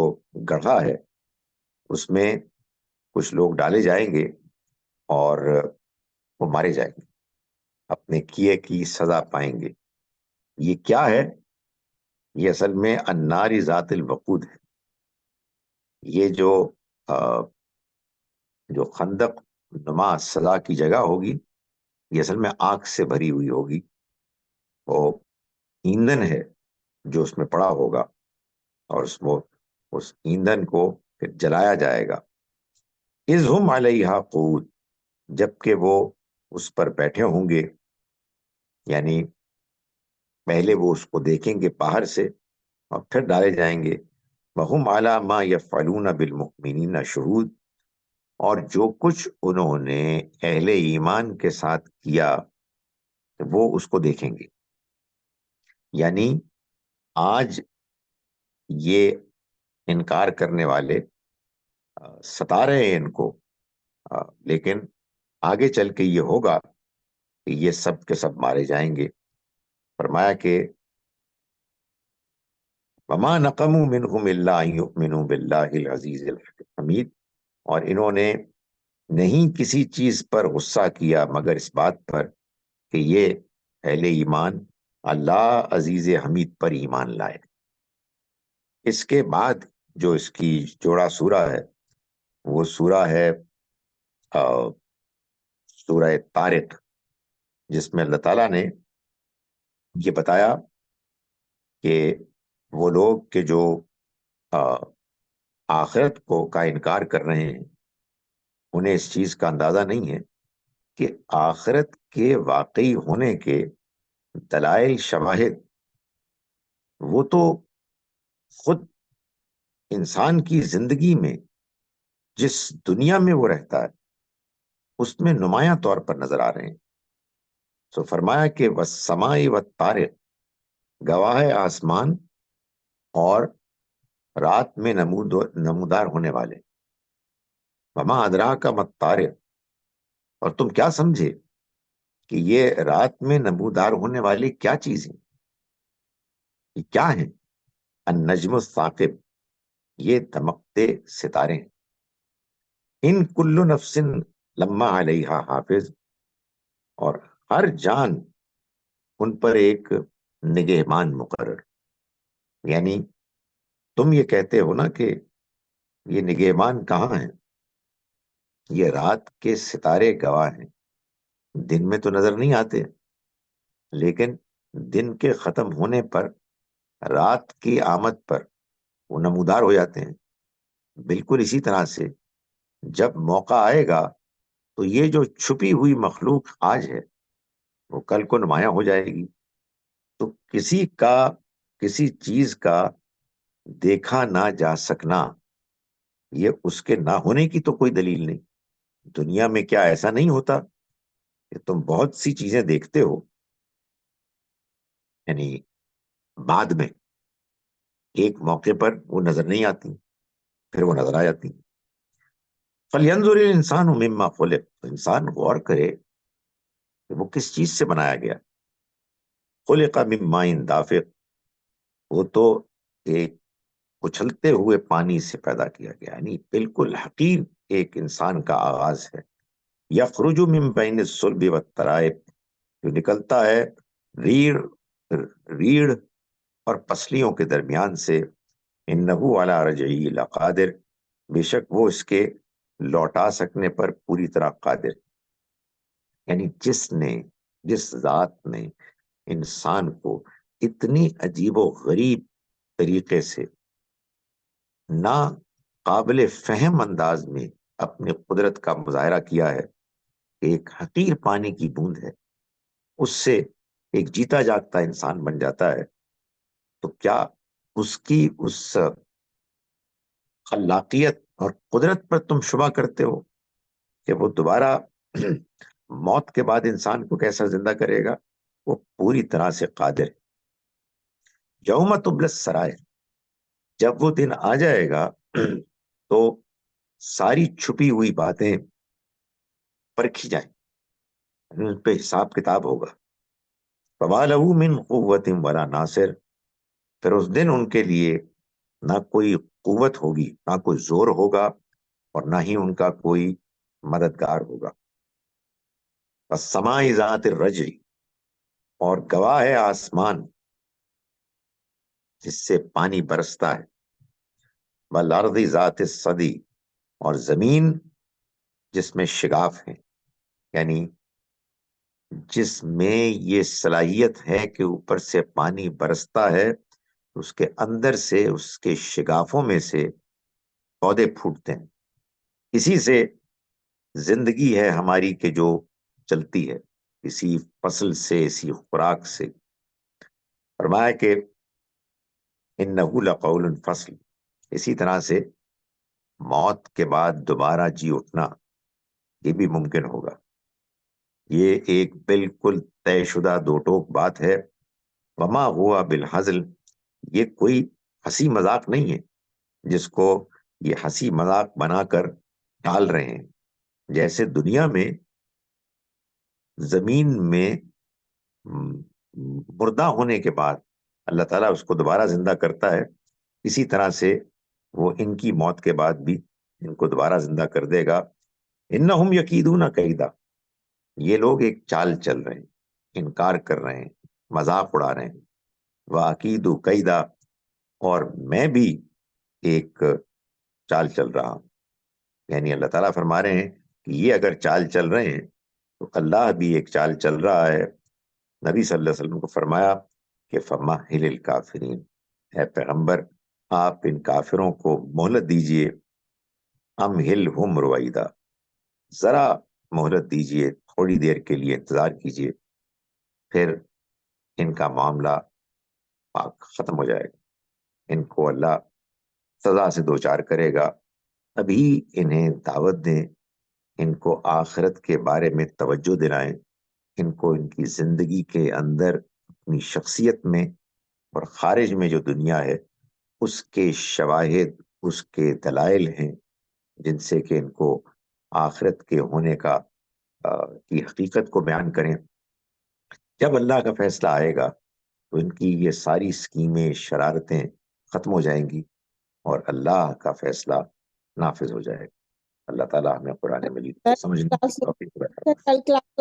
گڑھا ہے، اس میں کچھ لوگ ڈالے جائیں گے اور وہ مارے جائیں گے، اپنے کیے کی سزا پائیں گے۔ یہ کیا ہے؟ یہ اصل میں النار ذات الوقود ہے۔ یہ جو خندق نما سزا کی جگہ ہوگی، یہ اصل میں آگ سے بھری ہوئی ہوگی، وہ ایندھن ہے جو اس میں پڑا ہوگا، اور اس ایندھن کو پھر جلایا جائے گا۔ اذ ہم علیہا قعود، جبکہ وہ اس پر بیٹھے ہوں گے، یعنی پہلے وہ اس کو دیکھیں گے باہر سے اور پھر ڈالے جائیں گے۔ وَهُمْ عَلَى مَا يَفْعَلُونَ بِالْمُؤْمِنِينَ شُهُودٌ، اور جو کچھ انہوں نے اہل ایمان کے ساتھ کیا وہ اس کو دیکھیں گے۔ یعنی آج یہ انکار کرنے والے ستا رہے ہیں ان کو، لیکن آگے چل کے یہ ہوگا کہ یہ سب کے سب مارے جائیں گے۔ فرمایا کہ وَمَا نَقَمُوا مِنْهُمْ إِلَّا أَن يُؤْمِنُوا بِاللَّهِ الْعَزِيزِ الْحَمِيدِ، اور انہوں نے نہیں کسی چیز پر غصہ کیا مگر اس بات پر کہ یہ اہل ایمان اللہ عزیز حمید پر ایمان لائے۔ اس کے بعد جو اس کی جوڑا سورہ ہے وہ سورہ ہے سورہ طارق، جس میں اللہ تعالیٰ نے یہ بتایا کہ وہ لوگ کہ جو آخرت کا انکار کر رہے ہیں، انہیں اس چیز کا اندازہ نہیں ہے کہ آخرت کے واقعی ہونے کے دلائل، شواہد، وہ تو خود انسان کی زندگی میں جس دنیا میں وہ رہتا ہے اس میں نمایاں طور پر نظر آ رہے ہیں۔ سو فرمایا کہ والسماء والطارق، گواہ ہے آسمان اور رات میں نمودار ہونے والے، وما ادراک ما الطارق، اور تم کیا سمجھے کہ یہ رات میں نمودار ہونے والی کیا چیزیں، یہ کیا ہیں؟ النجم الثاقب، یہ دمکتے ستارے ہیں۔ ان کل نفس لما علیہا حافظ، اور ہر جان ان پر ایک نگہبان مقرر۔ یعنی تم یہ کہتے ہو نا کہ یہ نگہبان کہاں ہیں، یہ رات کے ستارے گواہ ہیں، دن میں تو نظر نہیں آتے، لیکن دن کے ختم ہونے پر، رات کی آمد پر وہ نمودار ہو جاتے ہیں۔ بالکل اسی طرح سے جب موقع آئے گا تو یہ جو چھپی ہوئی مخلوق آج ہے وہ کل کو نمایاں ہو جائے گی۔ تو کسی چیز کا دیکھا نہ جا سکنا، یہ اس کے نہ ہونے کی تو کوئی دلیل نہیں۔ دنیا میں کیا ایسا نہیں ہوتا کہ تم بہت سی چیزیں دیکھتے ہو، یعنی بعد میں ایک موقع پر وہ نظر نہیں آتی، پھر وہ نظر آ جاتی۔ فَلْيَنْظُرِ الْإِنسَانُ مِمَّا خُلِقَ، تو انسان غور کرے کہ وہ کس چیز سے بنایا گیا۔ خُلِقَ مِن مَاءٍ دَافِقٍ، وہ تو ایک اچھلتے ہوئے پانی سے پیدا کیا گیا، یعنی بالکل حقیر ایک انسان کا آغاز ہے۔ یخرج من بین الصلب والترائب، جو نکلتا ہے ریڑھ اور پسلیوں کے درمیان سے۔ انہ علی رجعہ لقادر، بے شک وہ اس کے لوٹا سکنے پر پوری طرح قادر۔ یعنی جس ذات نے انسان کو اتنی عجیب و غریب طریقے سے، نا قابل فہم انداز میں اپنی قدرت کا مظاہرہ کیا ہے کہ ایک حقیر پانی کی بوند ہے، اس سے ایک جیتا جاگتا انسان بن جاتا ہے، تو کیا اس کی اس خلاقیت اور قدرت پر تم شبہ کرتے ہو کہ وہ دوبارہ موت کے بعد انسان کو کیسا زندہ کرے گا؟ وہ پوری طرح سے قادر ہے۔ یوم تبلی السرائر، جب وہ دن آ جائے گا تو ساری چھپی ہوئی باتیں پرکھی جائیں، ان پہ حساب کتاب ہوگا۔ فما له من قوت ولا ناصر، پھر اس دن ان کے لیے نہ کوئی قوت ہوگی، نہ کوئی زور ہوگا، اور نہ ہی ان کا کوئی مددگار ہوگا۔ والسماء ذات الرجع، اور گواہ ہے آسمان جس سے پانی برستا ہے۔ والارض ذات الصدی، اور زمین جس میں شگاف ہیں، یعنی جس میں یہ صلاحیت ہے کہ اوپر سے پانی برستا ہے، اس کے اندر سے، اس کے شگافوں میں سے پودے پھوٹتے ہیں۔ اسی سے زندگی ہے ہماری کہ جو چلتی ہے، اسی فصل سے، اسی خوراک سے۔ فرمایا کہ انہ لقول فصل، اسی طرح سے موت کے بعد دوبارہ جی اٹھنا یہ بھی ممکن ہوگا۔ یہ ایک بالکل طے شدہ دو ٹوک بات ہے۔ وما ہوا بالحزل، یہ کوئی ہنسی مذاق نہیں ہے جس کو یہ ہنسی مذاق بنا کر ٹال رہے ہیں۔ جیسے دنیا میں زمین میں مردہ ہونے کے بعد اللہ تعالیٰ اس کو دوبارہ زندہ کرتا ہے، اسی طرح سے وہ ان کی موت کے بعد بھی ان کو دوبارہ زندہ کر دے گا۔ انہم یکیدون کیدا، یہ لوگ ایک چال چل رہے ہیں، انکار کر رہے ہیں، مذاق اڑا رہے ہیں۔ وَأَكِيدُ كَيْدًا، اور میں بھی ایک چال چل رہا ہوں۔ یعنی اللہ تعالیٰ فرما رہے ہیں کہ یہ اگر چال چل رہے ہیں تو اللہ بھی ایک چال چل رہا ہے۔ نبی صلی اللہ علیہ وسلم کو فرمایا کہ فَمَهِّلِ الْكَافِرِينَ، اے پیغمبر آپ ان کافروں کو مہلت دیجئے، أَمْهِلْهُمْ رُوَيْدًا، ذرا مہلت دیجئے، تھوڑی دیر کے لیے انتظار کیجئے، پھر ان کا معاملہ پاک ختم ہو جائے گا، ان کو اللہ سزا سے دوچار کرے گا۔ ابھی انہیں دعوت دیں، ان کو آخرت کے بارے میں توجہ دلائیں، ان کو ان کی زندگی کے اندر، اپنی شخصیت میں اور خارج میں جو دنیا ہے اس کے شواہد، اس کے دلائل ہیں، جن سے کہ ان کو آخرت کے ہونے کی حقیقت کو بیان کریں. جب اللہ کا فیصلہ آئے گا تو ان کی یہ ساری اسکیمیں، شرارتیں ختم ہو جائیں گی اور اللہ کا فیصلہ نافذ ہو جائے گا. اللہ تعالیٰ ہمیں قرآن مجید کو سمجھنے کی کلاس توفیق عطا فرمائے. کل کلاس